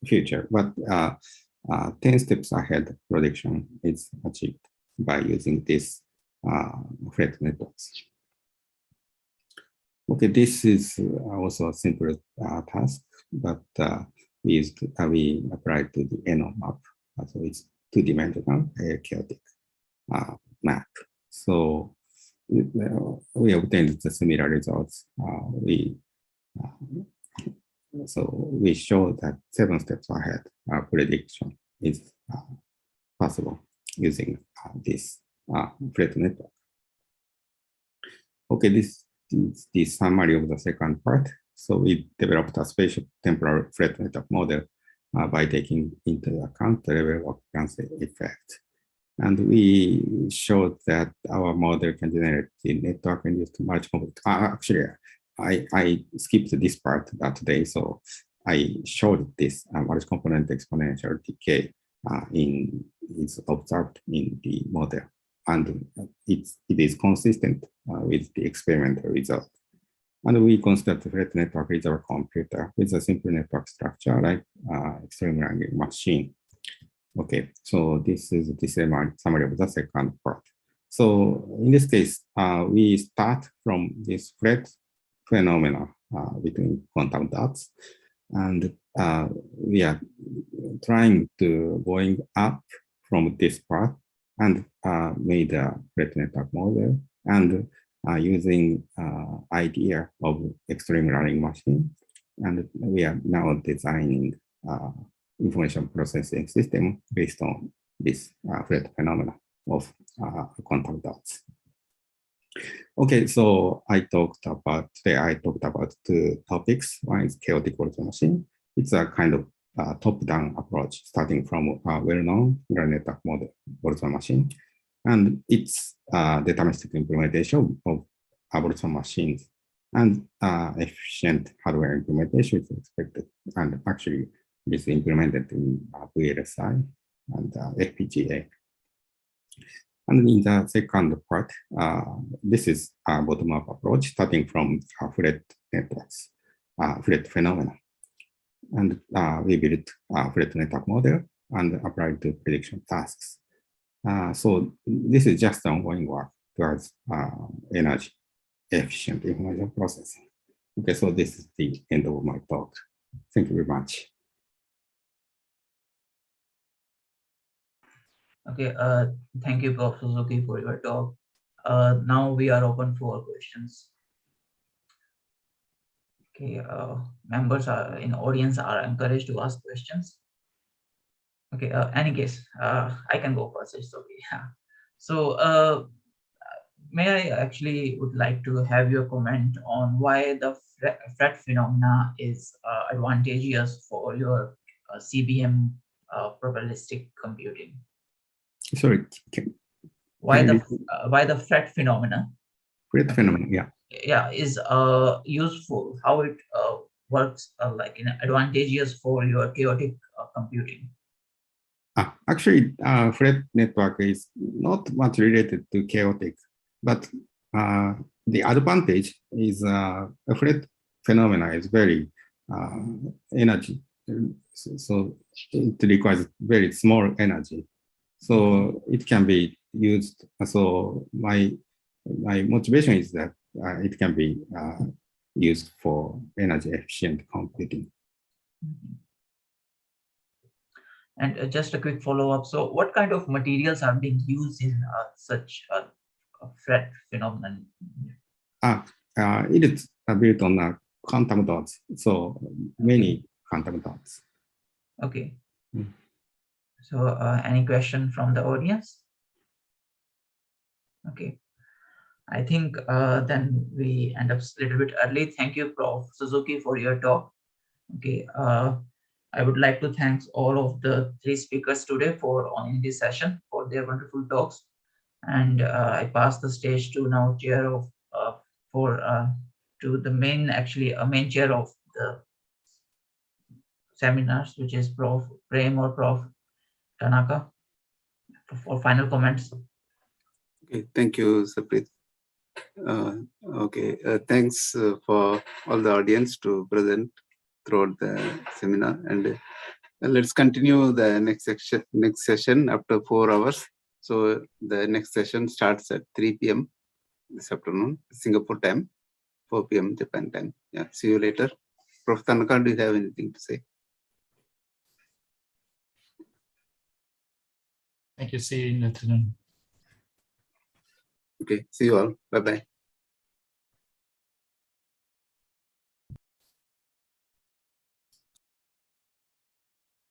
future, but 10 steps ahead prediction is achieved by using this FRET networks. Okay, this is also a simple task, but we applied to the NO map. So it's two-dimensional chaotic map. So we obtained the similar results. So we show that 7 steps ahead prediction is possible using this FRET network. Okay, this is the summary of the second part. So we developed a spatial temporal FRET network model by taking into account the level of occupancy effect. And we showed that our model can generate the network-induced multi-component. Actually, I skipped this part today, so I showed this multi-component exponential decay is observed in the model, and it is consistent with the experimental result. And we consider the Fred network is our computer with a simple network structure like extreme learning machine. Okay, so this is the summary of the second part. So in this case, we start from this Fred phenomena between quantum dots, and we are trying to going up from this part and made a Fred network model and using idea of extreme learning machine, and we are now designing information processing system based on this Fred phenomena of quantum dots. Okay, so today I talked about two topics. One is chaotic Boltzmann machine. It's a kind of top-down approach starting from a well-known neural network model, Boltzmann machine. And it's deterministic implementation of Boltzmann machines, and efficient hardware implementation is expected. And actually, it is implemented in VLSI and FPGA. And in the second part, this is a bottom-up approach starting from Fred networks, Fred phenomena. And we built a Fred network model and applied to prediction tasks. So this is just ongoing work towards energy efficient information processing. Okay, so this is the end of my talk. Thank you very much.
Okay, thank you, Prof. Suzuki, for your talk. Now we are open for questions. Okay, members in audience are encouraged to ask questions. Okay, any case, I can go first. It's okay. So, may I actually would like to have your comment on why the Fred phenomena is advantageous for your CBM probabilistic computing.
Sorry,
Why the Fred phenomena?
Fred phenomena, yeah.
Is useful. How it works like advantageous for your chaotic computing.
Actually, Fred network is not much related to chaotic, but the advantage is a Fred phenomena is very energy, so it requires very small energy. So it can be used. So my motivation is that it can be used for energy efficient computing.
And just a quick follow-up. So what kind of materials are being used in such a Fred phenomenon?
It is built on quantum dots. So many quantum dots.
Okay. So any question from the audience? Okay. I think then we end up a little bit early. Thank you, Prof. Suzuki, for your talk. Okay. I would like to thank all of the three speakers today in this session for their wonderful talks. And I pass the stage to now chair of to the main chair of the seminars, which is Prof. Prem or Prof. Tanaka, for final comments.
Okay, thank you, Saprit. Thanks for all the audience to present throughout the seminar, and let's continue the next session after 4 hours. So the next session starts at 3 p.m. this afternoon, Singapore time, 4 p.m. Japan time. Yeah, see you later. Prof. Tanaka, do you have anything to say?
Thank you. See you in the afternoon.
Okay, see you all. Bye-bye.